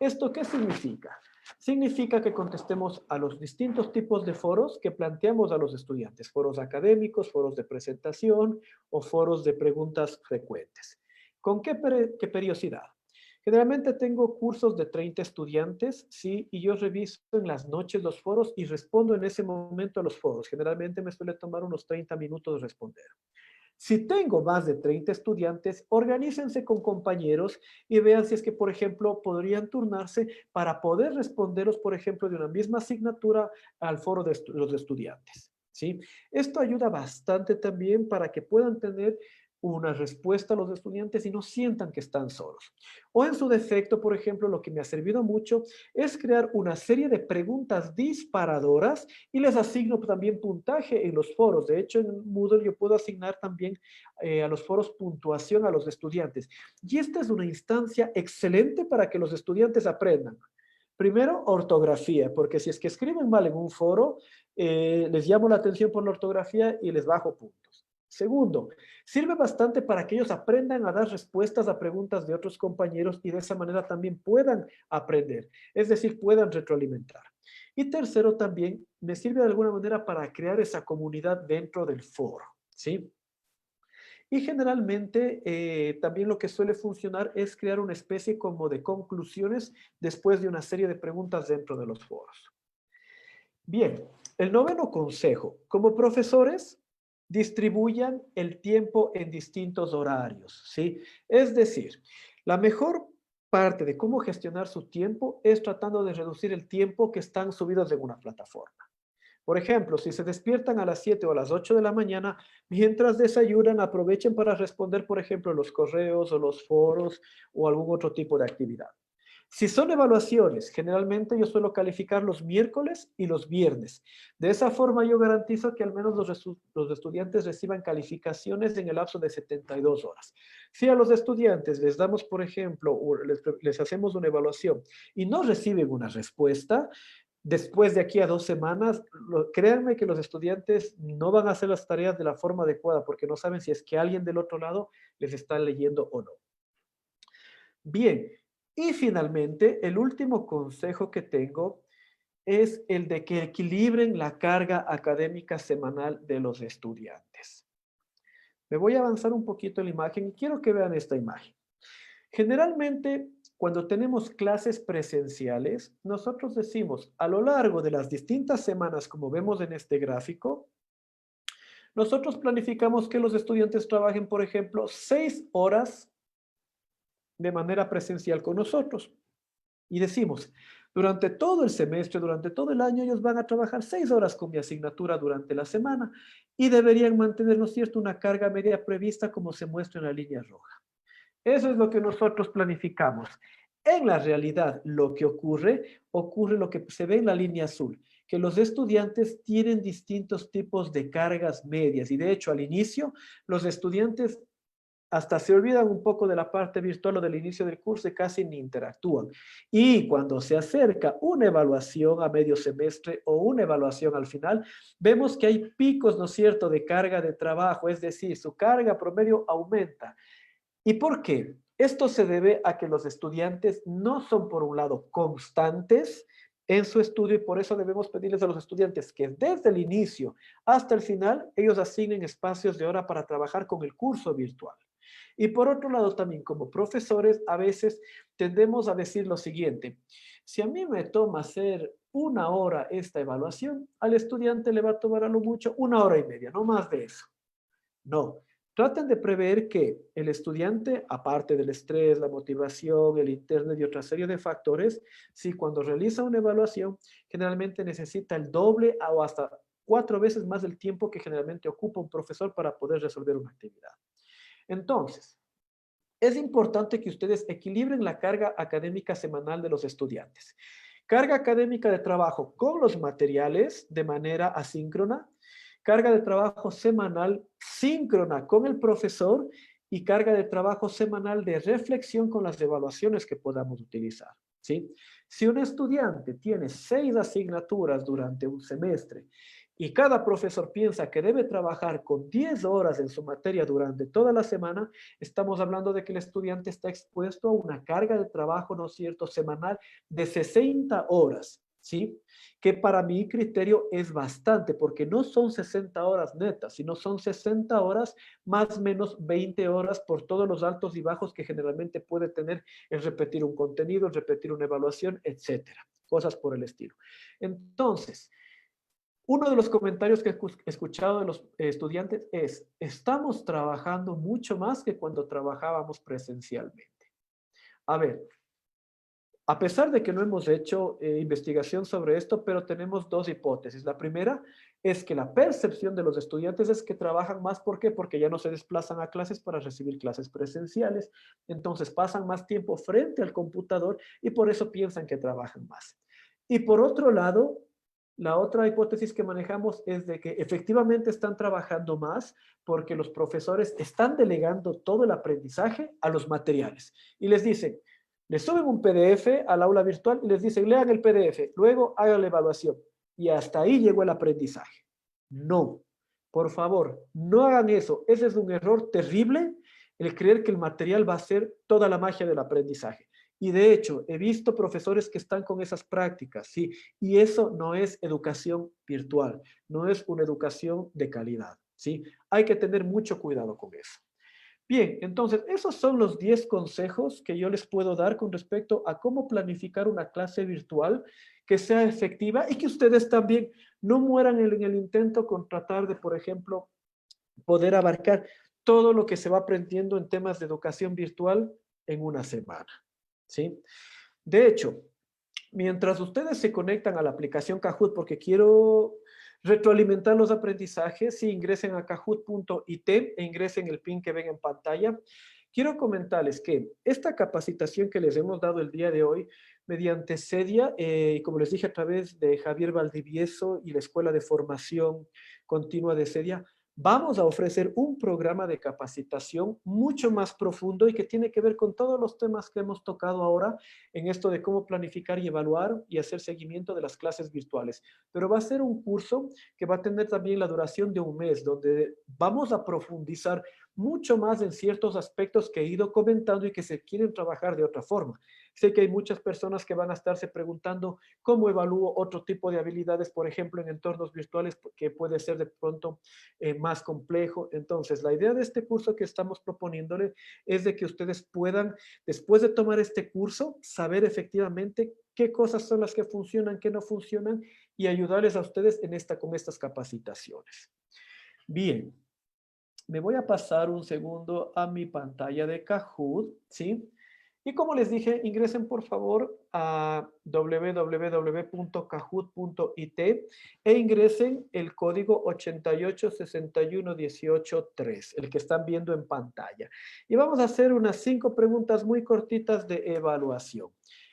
¿Esto qué significa? Significa que contestemos a los distintos tipos de foros que planteamos a los estudiantes, foros académicos, foros de presentación o foros de preguntas frecuentes. ¿Con qué periodicidad? Generalmente tengo cursos de 30 estudiantes, ¿sí? Y yo reviso en las noches los foros y respondo en ese momento a los foros. Generalmente me suele tomar unos 30 minutos responder. Si tengo más de 30 estudiantes, organícense con compañeros y vean si es que, por ejemplo, podrían turnarse para poder responderos, por ejemplo, de una misma asignatura al foro de los estudiantes, ¿sí? Esto ayuda bastante también para que puedan tener una respuesta a los estudiantes y no sientan que están solos. O en su defecto, por ejemplo, lo que me ha servido mucho es crear una serie de preguntas disparadoras y les asigno también puntaje en los foros. De hecho, en Moodle yo puedo asignar también a los foros puntuación a los estudiantes. Y esta es una instancia excelente para que los estudiantes aprendan. Primero, ortografía, porque si es que escriben mal en un foro, les llamo la atención por la ortografía y les bajo puntos. Segundo, sirve bastante para que ellos aprendan a dar respuestas a preguntas de otros compañeros y de esa manera también puedan aprender, es decir, puedan retroalimentar. Y tercero, también me sirve de alguna manera para crear esa comunidad dentro del foro, ¿sí? Y generalmente también lo que suele funcionar es crear una especie como de conclusiones después de una serie de preguntas dentro de los foros. Bien, el noveno consejo. Como profesores, distribuyan el tiempo en distintos horarios, ¿sí? Es decir, la mejor parte de cómo gestionar su tiempo es tratando de reducir el tiempo que están subidos en una plataforma. Por ejemplo, si se despiertan a las 7 o a las 8 de la mañana, mientras desayunan, aprovechen para responder, por ejemplo, los correos o los foros o algún otro tipo de actividad. Si son evaluaciones, generalmente yo suelo calificar los miércoles y los viernes. De esa forma yo garantizo que al menos los estudiantes reciban calificaciones en el lapso de 72 horas. Si a los estudiantes les damos, por ejemplo, o les hacemos una evaluación y no reciben una respuesta, después de aquí a 2 semanas, créanme que los estudiantes no van a hacer las tareas de la forma adecuada porque no saben si es que alguien del otro lado les está leyendo o no. Bien, y finalmente, el último consejo que tengo es el de que equilibren la carga académica semanal de los estudiantes. Me voy a avanzar un poquito en la imagen y quiero que vean esta imagen. Generalmente, cuando tenemos clases presenciales, nosotros decimos a lo largo de las distintas semanas, como vemos en este gráfico, nosotros planificamos que los estudiantes trabajen, por ejemplo, 6 horas de manera presencial con nosotros. Y decimos, durante todo el semestre, durante todo el año, ellos van a trabajar 6 horas con mi asignatura durante la semana y deberían mantener, ¿no es cierto?, una carga media prevista como se muestra en la línea roja. Eso es lo que nosotros planificamos. En la realidad, lo que ocurre lo que se ve en la línea azul, que los estudiantes tienen distintos tipos de cargas medias y de hecho al inicio los estudiantes hasta se olvidan un poco de la parte virtual o del inicio del curso y casi ni interactúan. Y cuando se acerca una evaluación a medio semestre o una evaluación al final, vemos que hay picos, ¿no es cierto?, de carga de trabajo, es decir, su carga promedio aumenta. ¿Y por qué? Esto se debe a que los estudiantes no son, por un lado, constantes en su estudio y por eso debemos pedirles a los estudiantes que desde el inicio hasta el final ellos asignen espacios de hora para trabajar con el curso virtual. Y por otro lado, también como profesores, a veces tendemos a decir lo siguiente: si a mí me toma hacer 1 hora esta evaluación, al estudiante le va a tomar a lo mucho 1 hora y media, no más de eso. No, traten de prever que el estudiante, aparte del estrés, la motivación, el internet y otra serie de factores, si cuando realiza una evaluación, generalmente necesita el doble o hasta 4 veces más del tiempo que generalmente ocupa un profesor para poder resolver una actividad. Entonces, es importante que ustedes equilibren la carga académica semanal de los estudiantes. Carga académica de trabajo con los materiales de manera asíncrona, carga de trabajo semanal síncrona con el profesor y carga de trabajo semanal de reflexión con las evaluaciones que podamos utilizar, ¿sí? Si un estudiante tiene 6 asignaturas durante un semestre y cada profesor piensa que debe trabajar con 10 horas en su materia durante toda la semana, estamos hablando de que el estudiante está expuesto a una carga de trabajo, ¿no es cierto?, semanal de 60 horas, ¿sí? Que para mi criterio es bastante, porque no son 60 horas netas, sino son 60 horas más o menos 20 horas por todos los altos y bajos que generalmente puede tener el repetir un contenido, el repetir una evaluación, etcétera. Cosas por el estilo. Entonces, uno de los comentarios que he escuchado de los estudiantes es: estamos trabajando mucho más que cuando trabajábamos presencialmente. A ver, a pesar de que no hemos hecho investigación sobre esto, pero tenemos dos hipótesis. La primera es que la percepción de los estudiantes es que trabajan más. ¿Por qué? Porque ya no se desplazan a clases para recibir clases presenciales. Entonces pasan más tiempo frente al computador y por eso piensan que trabajan más. Y por otro lado, la otra hipótesis que manejamos es de que efectivamente están trabajando más porque los profesores están delegando todo el aprendizaje a los materiales y les dicen, les suben un PDF al aula virtual y les dicen, lean el PDF, luego hagan la evaluación. Y hasta ahí llegó el aprendizaje. No, por favor, no hagan eso. Ese es un error terrible, el creer que el material va a ser toda la magia del aprendizaje. Y de hecho, he visto profesores que están con esas prácticas, ¿sí? Y eso no es educación virtual, no es una educación de calidad, ¿sí? Hay que tener mucho cuidado con eso. Bien, entonces esos son los 10 consejos que yo les puedo dar con respecto a cómo planificar una clase virtual que sea efectiva y que ustedes también no mueran en el intento con tratar de, por ejemplo, poder abarcar todo lo que se va aprendiendo en temas de educación virtual en una semana, ¿sí? De hecho, mientras ustedes se conectan a la aplicación Kahoot, porque quiero retroalimentar los aprendizajes, si ingresen a kahoot.it e ingresen el pin que ven en pantalla, quiero comentarles que esta capacitación que les hemos dado el día de hoy, mediante CEDIA, y como les dije a través de Javier Valdivieso y la Escuela de Formación Continua de CEDIA, vamos a ofrecer un programa de capacitación mucho más profundo y que tiene que ver con todos los temas que hemos tocado ahora en esto de cómo planificar y evaluar y hacer seguimiento de las clases virtuales. Pero va a ser un curso que va a tener también la duración de un mes, donde vamos a profundizar mucho más en ciertos aspectos que he ido comentando y que se quieren trabajar de otra forma. Sé que hay muchas personas que van a estarse preguntando cómo evalúo otro tipo de habilidades, por ejemplo, en entornos virtuales, que puede ser de pronto más complejo. Entonces, la idea de este curso que estamos proponiéndole es de que ustedes puedan, después de tomar este curso, saber efectivamente qué cosas son las que funcionan, qué no funcionan y ayudarles a ustedes con estas capacitaciones. Bien, me voy a pasar un segundo a mi pantalla de Kahoot, ¿sí? Y como les dije, ingresen por favor a www.kahoot.it e ingresen el código 8861183, el que están viendo en pantalla. Y vamos a hacer unas 5 preguntas muy cortitas de evaluación.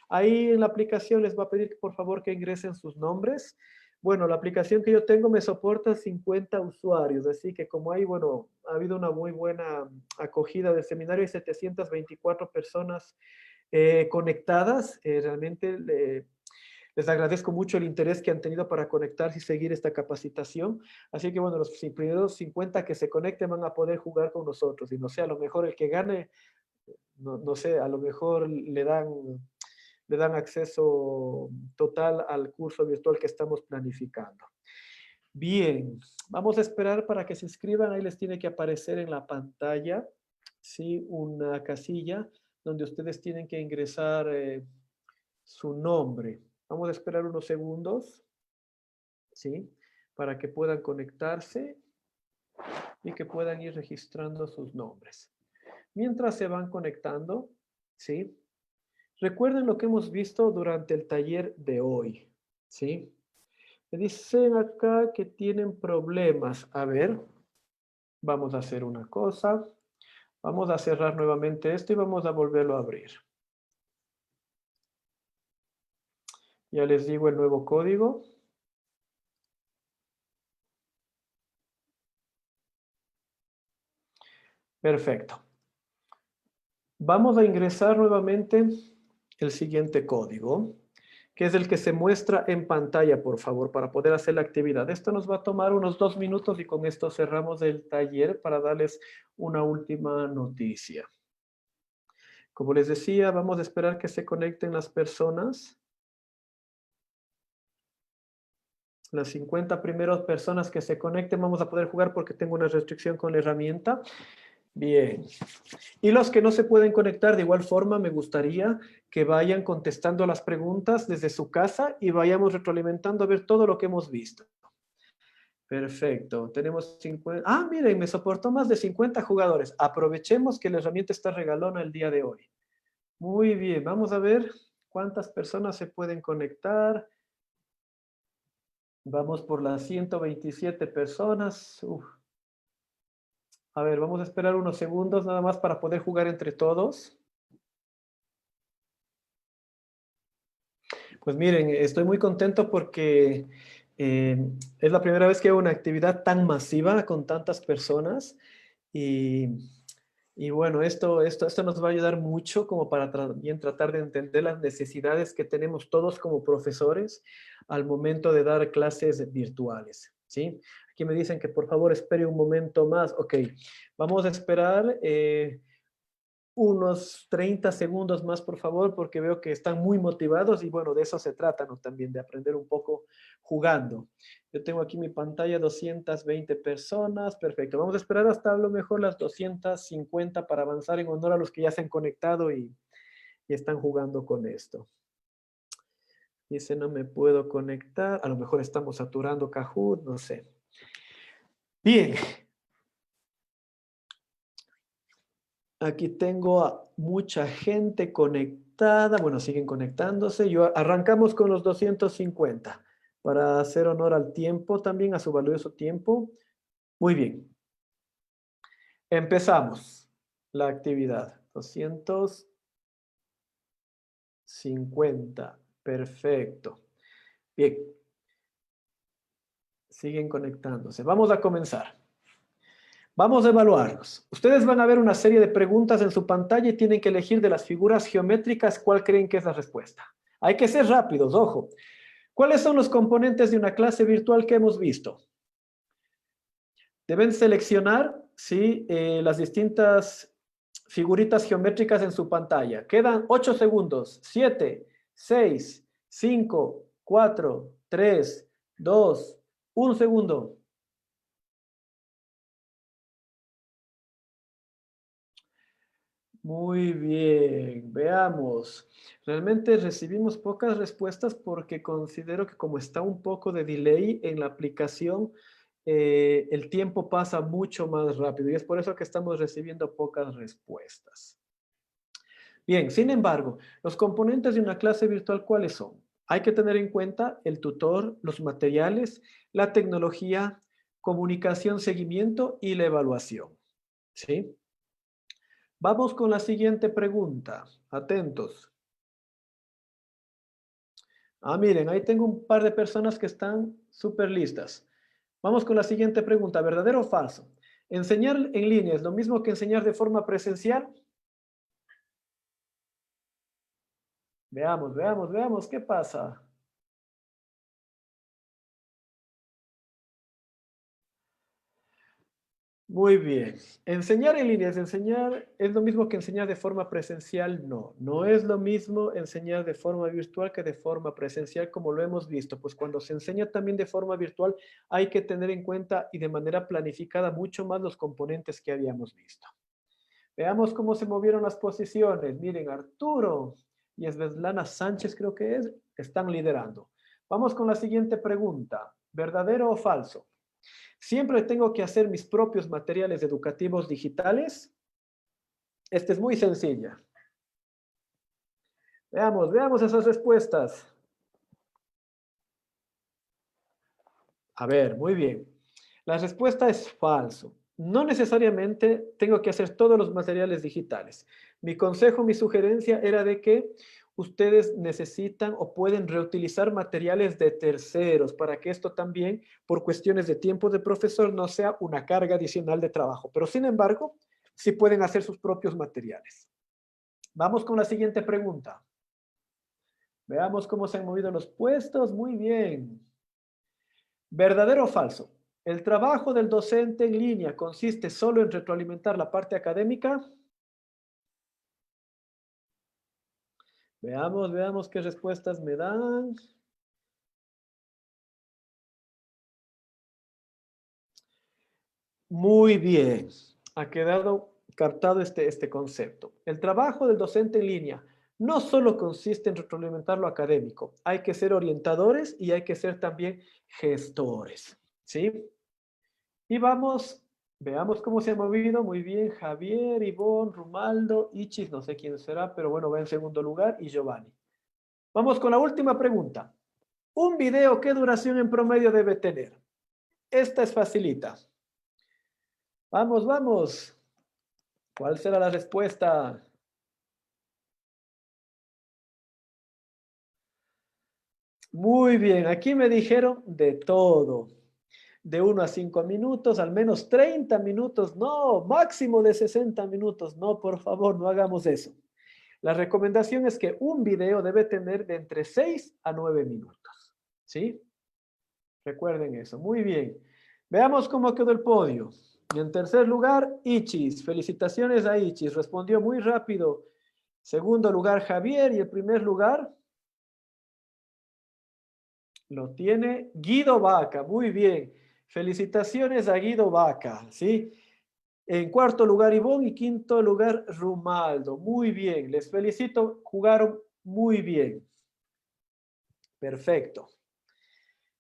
Ahí en la aplicación les va a pedir que por favor que ingresen sus nombres. Bueno, la aplicación que yo tengo me soporta 50 usuarios, así que como hay, bueno, ha habido una muy buena acogida del seminario, hay 724 personas conectadas. Realmente les agradezco mucho el interés que han tenido para conectarse y seguir esta capacitación. Así que bueno, los primeros 50 que se conecten van a poder jugar con nosotros. Y no sé, a lo mejor el que gane, no sé, a lo mejor le dan acceso total al curso virtual que estamos planificando. Bien, vamos a esperar para que se inscriban. Ahí les tiene que aparecer en la pantalla, ¿sí? Una casilla donde ustedes tienen que ingresar su nombre. Vamos a esperar unos segundos, ¿sí? Para que puedan conectarse y que puedan ir registrando sus nombres. Mientras se van conectando, ¿sí? Recuerden lo que hemos visto durante el taller de hoy, ¿sí? Me dicen acá que tienen problemas. A ver, vamos a hacer una cosa. Vamos a cerrar nuevamente esto y vamos a volverlo a abrir. Ya les digo el nuevo código. Perfecto. Vamos a ingresar nuevamente el siguiente código, que es el que se muestra en pantalla, por favor, para poder hacer la actividad. Esto nos va a tomar unos 2 minutos y con esto cerramos el taller para darles una última noticia. Como les decía, vamos a esperar que se conecten las personas. Las 50 primeras personas que se conecten vamos a poder jugar porque tengo una restricción con la herramienta. Bien. Y los que no se pueden conectar, de igual forma, me gustaría que vayan contestando las preguntas desde su casa y vayamos retroalimentando a ver todo lo que hemos visto. Perfecto. Tenemos 50. Ah, miren, me soportó más de 50 jugadores. Aprovechemos que la herramienta está regalona el día de hoy. Muy bien. Vamos a ver cuántas personas se pueden conectar. Vamos por las 127 personas. Uf. A ver, vamos a esperar unos segundos nada más para poder jugar entre todos. Pues miren, estoy muy contento porque es la primera vez que hago una actividad tan masiva con tantas personas y, y bueno, esto nos va a ayudar mucho como para también tratar de entender las necesidades que tenemos todos como profesores al momento de dar clases virtuales, ¿sí? Aquí me dicen que por favor espere un momento más. Ok, vamos a esperar unos 30 segundos más, por favor, porque veo que están muy motivados y bueno, de eso se trata, ¿no? También de aprender un poco jugando. Yo tengo aquí mi pantalla, 220 personas, perfecto. Vamos a esperar hasta a lo mejor las 250 para avanzar en honor a los que ya se han conectado y están jugando con esto. Dice, no me puedo conectar, a lo mejor estamos saturando Kahoot, no sé. Bien, Aquí tengo a mucha gente conectada. Bueno, siguen conectándose. Arrancamos con los 250 para hacer honor al tiempo también, a su valioso tiempo. Muy bien. Empezamos la actividad. 250. Perfecto. Bien. Siguen conectándose. Vamos a comenzar. Vamos a evaluarlos. Ustedes van a ver una serie de preguntas en su pantalla y tienen que elegir de las figuras geométricas cuál creen que es la respuesta. Hay que ser rápidos, ojo. ¿Cuáles son los componentes de una clase virtual que hemos visto? Deben seleccionar, sí, las distintas figuritas geométricas en su pantalla. Quedan 8 segundos. 7, 6, 5, 4, 3, 2, 1 segundo. Muy bien, veamos. Realmente recibimos pocas respuestas porque considero que como está un poco de delay en la aplicación, el tiempo pasa mucho más rápido y es por eso que estamos recibiendo pocas respuestas. Bien, sin embargo, los componentes de una clase virtual, ¿cuáles son? Hay que tener en cuenta el tutor, los materiales, la tecnología, comunicación, seguimiento y la evaluación. ¿Sí? Vamos con la siguiente pregunta. Atentos. Miren, ahí tengo un par de personas que están súper listas. Vamos con la siguiente pregunta. ¿Verdadero o falso? ¿Enseñar en línea es lo mismo que enseñar de forma presencial? Veamos, veamos, veamos qué pasa. Muy bien. ¿Enseñar en línea es lo mismo que enseñar de forma presencial? No, no es lo mismo enseñar de forma virtual que de forma presencial, como lo hemos visto. Pues cuando se enseña también de forma virtual, hay que tener en cuenta y de manera planificada mucho más los componentes que habíamos visto. Veamos cómo se movieron las posiciones. Miren, Arturo y Svetlana Sánchez, creo que están liderando. Vamos con la siguiente pregunta. ¿Verdadero o falso? ¿Siempre tengo que hacer mis propios materiales educativos digitales? Esta es muy sencilla. Veamos, veamos esas respuestas. A ver, muy bien. La respuesta es falso. No necesariamente tengo que hacer todos los materiales digitales. Mi consejo, mi sugerencia era de que ustedes necesitan o pueden reutilizar materiales de terceros para que esto también, por cuestiones de tiempo de profesor, no sea una carga adicional de trabajo. Pero sin embargo, sí pueden hacer sus propios materiales. Vamos con la siguiente pregunta. Veamos cómo se han movido los puestos. Muy bien. ¿Verdadero o falso? ¿El trabajo del docente en línea consiste solo en retroalimentar la parte académica? Veamos, veamos qué respuestas me dan. Muy bien. Ha quedado captado este concepto. El trabajo del docente en línea no solo consiste en retroalimentar lo académico. Hay que ser orientadores y hay que ser también gestores. ¿Sí? Y vamos, veamos cómo se ha movido. Muy bien, Javier, Ivonne, Rumaldo, Ichis, no sé quién será, pero bueno, va en segundo lugar, y Giovanni. Vamos con la última pregunta. ¿Un video qué duración en promedio debe tener? Esta es facilita. Vamos, vamos. ¿Cuál será la respuesta? Muy bien, aquí me dijeron de todo. De 1 a 5 minutos, al menos 30 minutos, no, máximo de 60 minutos. No, por favor, no hagamos eso. La recomendación es que un video debe tener de entre 6 a 9 minutos. ¿Sí? Recuerden eso. Muy bien. Veamos cómo quedó el podio. En tercer lugar, Ichis. Felicitaciones a Ichis. Respondió muy rápido. Segundo lugar, Javier. Y el primer lugar lo tiene Guido Vaca. Muy bien. Felicitaciones a Guido Vaca. ¿Sí? En cuarto lugar, Ivonne. Y quinto lugar, Rumaldo. Muy bien. Les felicito. Jugaron muy bien. Perfecto.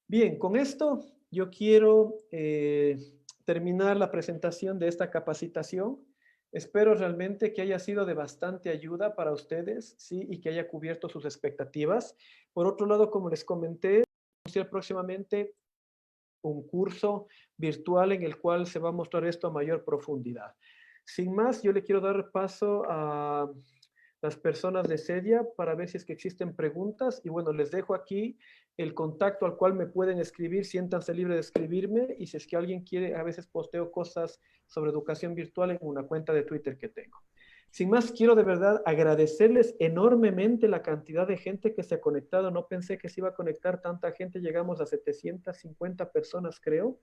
Bien, con esto yo quiero terminar la presentación de esta capacitación. Espero realmente que haya sido de bastante ayuda para ustedes, ¿sí? Y que haya cubierto sus expectativas. Por otro lado, como les comenté, anunciar próximamente un curso virtual en el cual se va a mostrar esto a mayor profundidad. Sin más, yo le quiero dar paso a las personas de Sedia para ver si es que existen preguntas y bueno, les dejo aquí el contacto al cual me pueden escribir, siéntanse libre de escribirme y si es que alguien quiere, a veces posteo cosas sobre educación virtual en una cuenta de Twitter que tengo. Sin más, quiero de verdad agradecerles enormemente la cantidad de gente que se ha conectado. No pensé que se iba a conectar tanta gente. Llegamos a 750 personas, creo.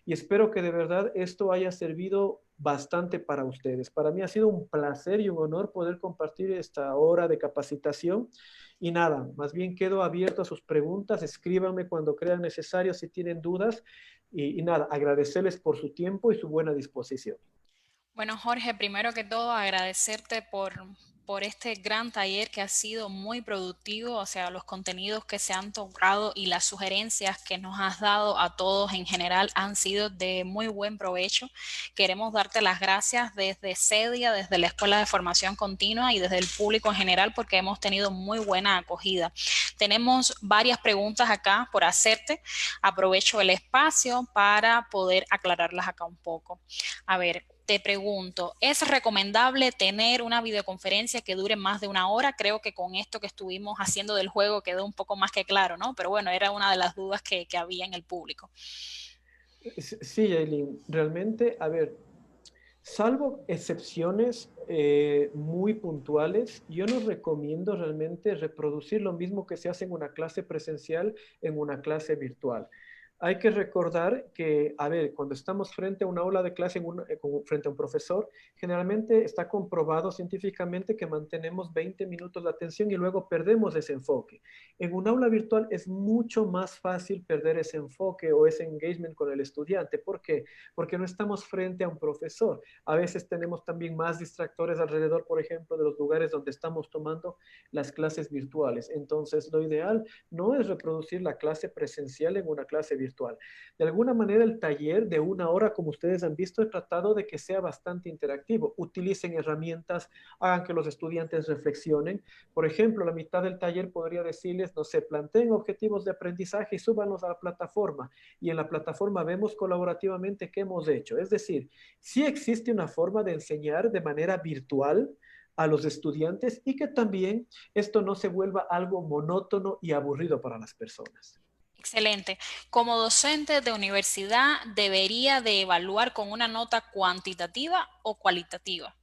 Y espero que de verdad esto haya servido bastante para ustedes. Para mí ha sido un placer y un honor poder compartir esta hora de capacitación. Y nada, más bien quedo abierto a sus preguntas. Escríbanme cuando crean necesario si tienen dudas. Y nada, agradecerles por su tiempo y su buena disposición. Bueno, Jorge, primero que todo agradecerte por este gran taller que ha sido muy productivo, o sea, los contenidos que se han tocado y las sugerencias que nos has dado a todos en general han sido de muy buen provecho. Queremos darte las gracias desde CEDIA, desde la Escuela de Formación Continua y desde el público en general porque hemos tenido muy buena acogida. Tenemos varias preguntas acá por hacerte. Aprovecho el espacio para poder aclararlas acá un poco. A ver, te pregunto, ¿es recomendable tener una videoconferencia que dure más de una hora? Creo que con esto que estuvimos haciendo del juego quedó un poco más que claro, ¿no? Pero bueno, era una de las dudas que había en el público. Sí, Aileen, realmente, a ver, salvo excepciones muy puntuales, yo no recomiendo realmente reproducir lo mismo que se hace en una clase presencial en una clase virtual. Hay que recordar que, a ver, cuando estamos frente a una aula de clase, frente a un profesor, generalmente está comprobado científicamente que mantenemos 20 minutos de atención y luego perdemos ese enfoque. En un aula virtual es mucho más fácil perder ese enfoque o ese engagement con el estudiante. ¿Por qué? Porque no estamos frente a un profesor. A veces tenemos también más distractores alrededor, por ejemplo, de los lugares donde estamos tomando las clases virtuales. Entonces, lo ideal no es reproducir la clase presencial en una clase virtual. De alguna manera, el taller de una hora, como ustedes han visto, he tratado de que sea bastante interactivo. Utilicen herramientas, hagan que los estudiantes reflexionen. Por ejemplo, la mitad del taller podría decirles, no sé, planteen objetivos de aprendizaje y súbanos a la plataforma. Y en la plataforma vemos colaborativamente qué hemos hecho. Es decir, sí existe una forma de enseñar de manera virtual a los estudiantes y que también esto no se vuelva algo monótono y aburrido para las personas. Excelente. Como docente de universidad, ¿debería de evaluar con una nota cuantitativa o cualitativa?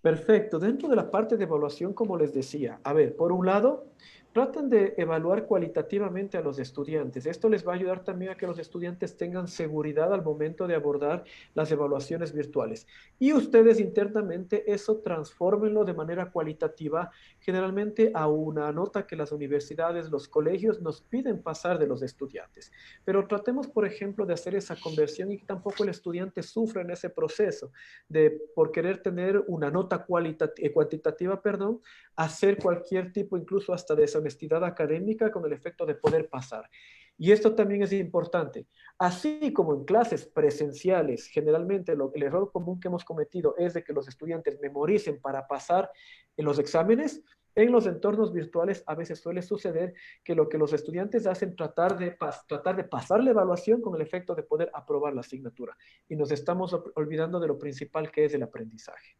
Perfecto. Dentro de la parte de evaluación, como les decía, a ver, por un lado, traten de evaluar cualitativamente a los estudiantes. Esto les va a ayudar también a que los estudiantes tengan seguridad al momento de abordar las evaluaciones virtuales. Y ustedes internamente eso transfórmenlo de manera cualitativa, generalmente a una nota que las universidades, los colegios nos piden pasar de los estudiantes. Pero tratemos, por ejemplo, de hacer esa conversión y que tampoco el estudiante sufra en ese proceso de por querer tener una nota cuantitativa, perdón, hacer cualquier tipo, incluso hasta deshonestidad académica con el efecto de poder pasar. Y esto también es importante. Así como en clases presenciales, generalmente el error común que hemos cometido es de que los estudiantes memoricen para pasar en los exámenes. En los entornos virtuales a veces suele suceder que lo que los estudiantes hacen tratar de pasar la evaluación con el efecto de poder aprobar la asignatura y nos estamos olvidando de lo principal que es el aprendizaje.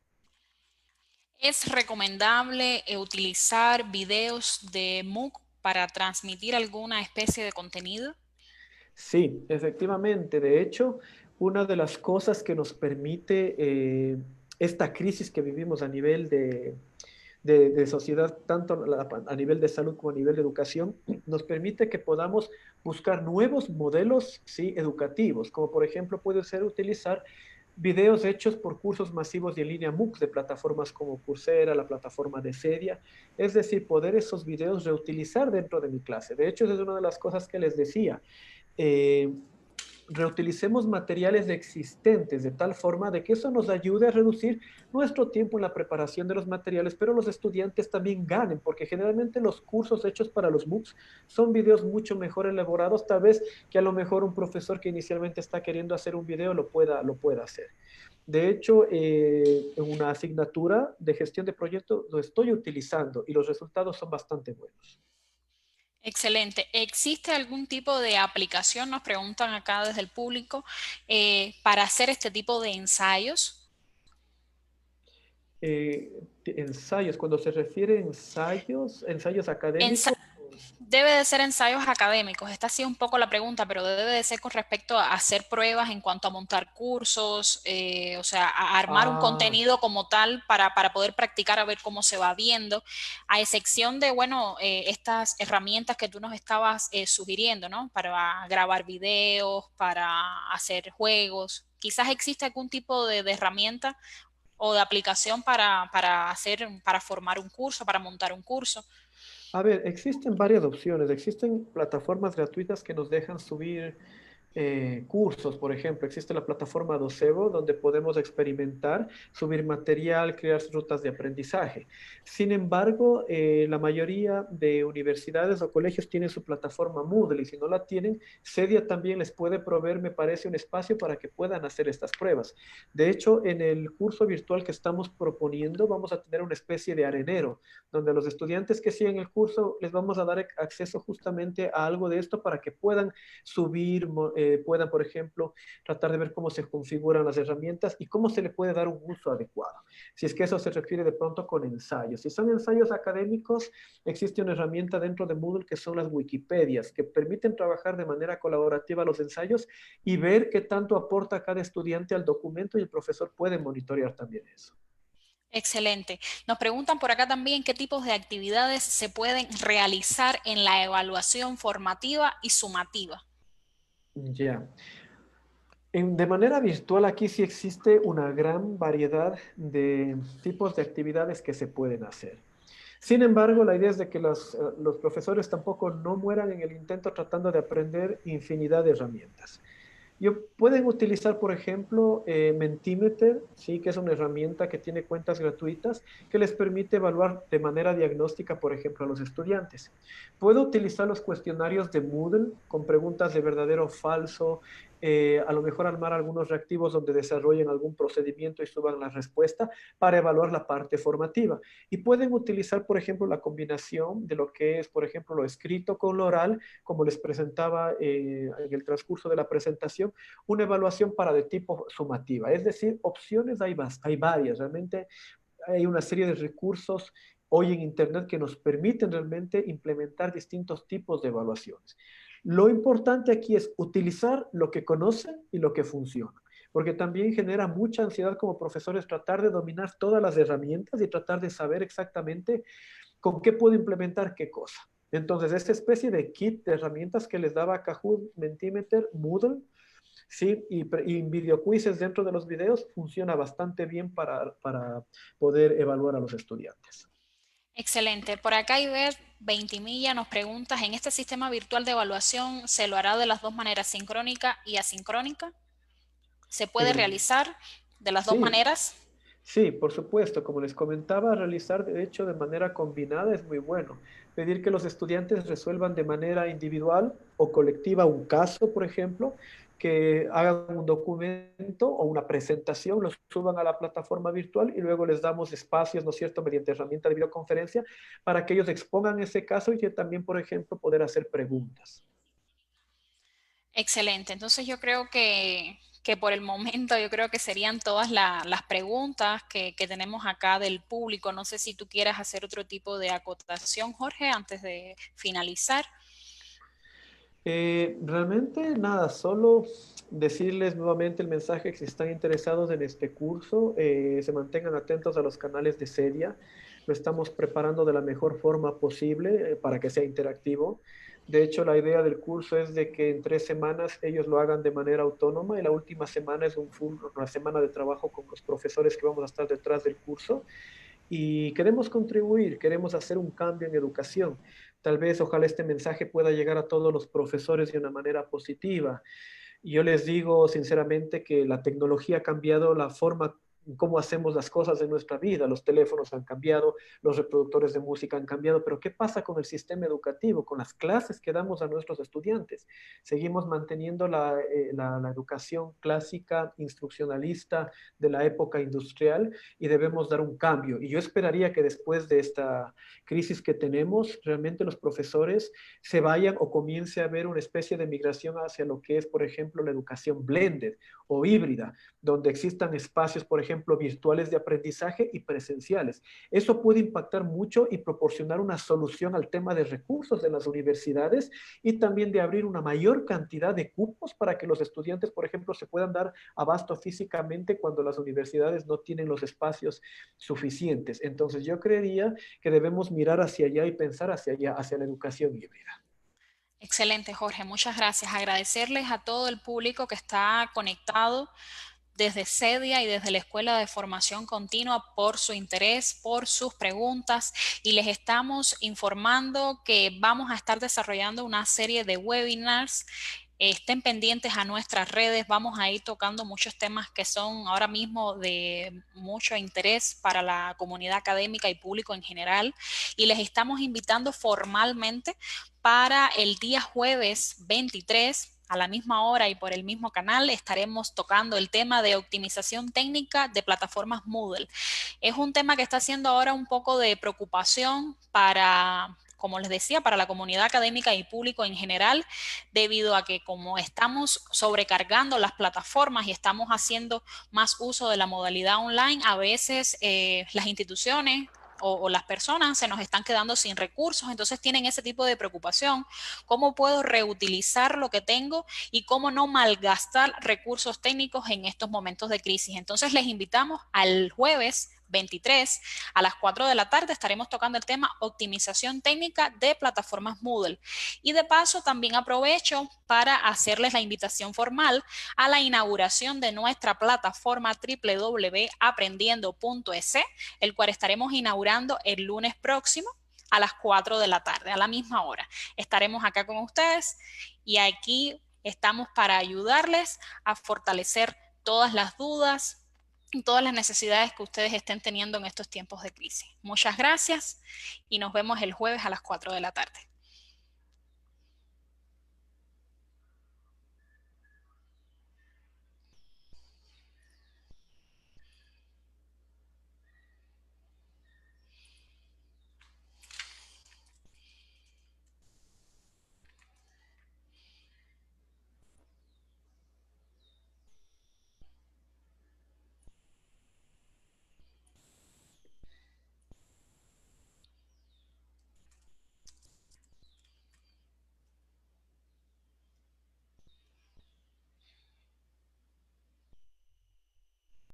¿Es recomendable utilizar videos de MOOC para transmitir alguna especie de contenido? Sí, efectivamente. De hecho, una de las cosas que nos permite esta crisis que vivimos a nivel de sociedad, tanto a nivel de salud como a nivel de educación, nos permite que podamos buscar nuevos modelos, ¿sí? Educativos, como por ejemplo puede ser utilizar videos hechos por cursos masivos y en línea MOOCs de plataformas como Coursera, la plataforma de Sedia, es decir, poder esos videos reutilizar dentro de mi clase. De hecho, esa es una de las cosas que les decía. Eh, Reutilicemos materiales existentes de tal forma de que eso nos ayude a reducir nuestro tiempo en la preparación de los materiales, pero los estudiantes también ganen, porque generalmente los cursos hechos para los MOOCs son videos mucho mejor elaborados, tal vez que a lo mejor un profesor que inicialmente está queriendo hacer un video lo pueda hacer. De hecho, en una asignatura de gestión de proyectos lo estoy utilizando y los resultados son bastante buenos. Excelente. ¿Existe algún tipo de aplicación, nos preguntan acá desde el público, para hacer este tipo de ensayos? Ensayos, cuando se refiere a ensayos, ensayos Ensa- académicos. Debe de ser ensayos académicos. Esta ha sido un poco la pregunta, pero debe de ser con respecto a hacer pruebas en cuanto a montar cursos, o sea, a armar un Ah, contenido como tal para poder practicar a ver cómo se va viendo, a excepción de, bueno, estas herramientas que tú nos estabas sugiriendo, ¿no? Para grabar videos, para hacer juegos. Quizás existe algún tipo de herramienta o de aplicación para formar un curso, para montar un curso. a ver, existen varias opciones. Existen plataformas gratuitas que nos dejan subir cursos, por ejemplo. Existe la plataforma Docebo, donde podemos experimentar, subir material, crear rutas de aprendizaje. Sin embargo, la mayoría de universidades o colegios tienen su plataforma Moodle y si no la tienen, Cedia también les puede proveer, me parece, un espacio para que puedan hacer estas pruebas. De hecho, en el curso virtual que estamos proponiendo, vamos a tener una especie de arenero, donde a los estudiantes que siguen el curso les vamos a dar acceso justamente a algo de esto para que puedan subir, puedan, por ejemplo, tratar de ver cómo se configuran las herramientas y cómo se le puede dar un uso adecuado. Si es que eso se refiere de pronto con ensayos. Si son ensayos académicos, existe una herramienta dentro de Moodle que son las Wikipedias, que permiten trabajar de manera colaborativa los ensayos y ver qué tanto aporta cada estudiante al documento y el profesor puede monitorear también eso. Excelente. Nos preguntan por acá también qué tipos de actividades se pueden realizar en la evaluación formativa y sumativa. Ya. De manera virtual aquí sí existe una gran variedad de tipos de actividades que se pueden hacer. Sin embargo, la idea es de que los profesores tampoco no mueran en el intento tratando de aprender infinidad de herramientas. Pueden utilizar, por ejemplo, Mentimeter, sí, que es una herramienta que tiene cuentas gratuitas que les permite evaluar de manera diagnóstica, por ejemplo, a los estudiantes. Puedo utilizar los cuestionarios de Moodle con preguntas de verdadero o falso, a lo mejor armar algunos reactivos donde desarrollen algún procedimiento y suban la respuesta para evaluar la parte formativa. Y pueden utilizar, por ejemplo, la combinación de lo que es, por ejemplo, lo escrito con lo oral, como les presentaba en el transcurso de la presentación, una evaluación para de tipo sumativa. Es decir, opciones hay varias. Realmente hay una serie de recursos hoy en Internet que nos permiten realmente implementar distintos tipos de evaluaciones. Lo importante aquí es utilizar lo que conocen y lo que funciona, porque también genera mucha ansiedad como profesores tratar de dominar todas las herramientas y tratar de saber exactamente con qué puedo implementar qué cosa. Entonces, esta especie de kit de herramientas que les daba Kahoot, Mentimeter, Moodle, sí, y video quizzes dentro de los videos funciona bastante bien para poder evaluar a los estudiantes. Excelente. Por acá Iber Veintimilla nos pregunta, ¿en este sistema virtual de evaluación se lo hará de las dos maneras, sincrónica y asincrónica? ¿Se puede El, realizar de las dos sí, maneras? sí, por supuesto. Como les comentaba, realizar de hecho de manera combinada es muy bueno. Pedir que los estudiantes resuelvan de manera individual o colectiva un caso, por ejemplo, que hagan un documento o una presentación, lo suban a la plataforma virtual y luego les damos espacios, ¿no es cierto?, mediante herramienta de videoconferencia para que ellos expongan ese caso y que también, por ejemplo, poder hacer preguntas. Excelente. Entonces yo creo que por el momento yo creo que serían todas las preguntas que tenemos acá del público. No sé si tú quieras hacer otro tipo de acotación, Jorge, antes de finalizar. Realmente nada, solo decirles nuevamente el mensaje que si están interesados en este curso, se mantengan atentos a los canales de Sedia. Lo estamos preparando de la mejor forma posible para que sea interactivo. De hecho, la idea del curso es de que en 3 semanas ellos lo hagan de manera autónoma y la última semana es una semana de trabajo con los profesores que vamos a estar detrás del curso y queremos contribuir, queremos hacer un cambio en educación. Tal vez, ojalá este mensaje pueda llegar a todos los profesores de una manera positiva. Y yo les digo sinceramente que la tecnología ha cambiado la forma cómo hacemos las cosas en nuestra vida. Los teléfonos han cambiado, los reproductores de música han cambiado, pero ¿qué pasa con el sistema educativo, con las clases que damos a nuestros estudiantes? Seguimos manteniendo la educación clásica, instruccionalista de la época industrial y debemos dar un cambio. Y yo esperaría que después de esta crisis que tenemos, realmente los profesores se vayan o comience a haber una especie de migración hacia lo que es, por ejemplo, la educación blended o híbrida, donde existan espacios, por ejemplo, virtuales de aprendizaje y presenciales. Eso puede impactar mucho y proporcionar una solución al tema de recursos de las universidades y también de abrir una mayor cantidad de cupos para que los estudiantes, por ejemplo, se puedan dar abasto físicamente cuando las universidades no tienen los espacios suficientes. Entonces, yo creería que debemos mirar hacia allá y pensar hacia allá, hacia la educación híbrida. Excelente, Jorge. Muchas gracias. Agradecerles a todo el público que está conectado desde CEDIA y desde la Escuela de Formación Continua por su interés, por sus preguntas, y les estamos informando que vamos a estar desarrollando una serie de webinars. Estén pendientes a nuestras redes, vamos a ir tocando muchos temas que son ahora mismo de mucho interés para la comunidad académica y público en general, y les estamos invitando formalmente para el día jueves 23 a la misma hora y por el mismo canal estaremos tocando el tema de optimización técnica de plataformas Moodle. Es un tema que está siendo ahora un poco de preocupación para, como les decía, para la comunidad académica y público en general, debido a que como estamos sobrecargando las plataformas y estamos haciendo más uso de la modalidad online, a veces las instituciones o las personas se nos están quedando sin recursos, entonces tienen ese tipo de preocupación. ¿Cómo puedo reutilizar lo que tengo y cómo no malgastar recursos técnicos en estos momentos de crisis? Entonces les invitamos al jueves 23 a las 4 de la tarde estaremos tocando el tema optimización técnica de plataformas Moodle. Y de paso también aprovecho para hacerles la invitación formal a la inauguración de nuestra plataforma www.aprendiendo.es, el cual estaremos inaugurando el lunes próximo a las 4 de la tarde, a la misma hora. Estaremos acá con ustedes y aquí estamos para ayudarles a fortalecer todas las dudas y todas las necesidades que ustedes estén teniendo en estos tiempos de crisis. Muchas gracias y nos vemos el jueves a las 4 de la tarde.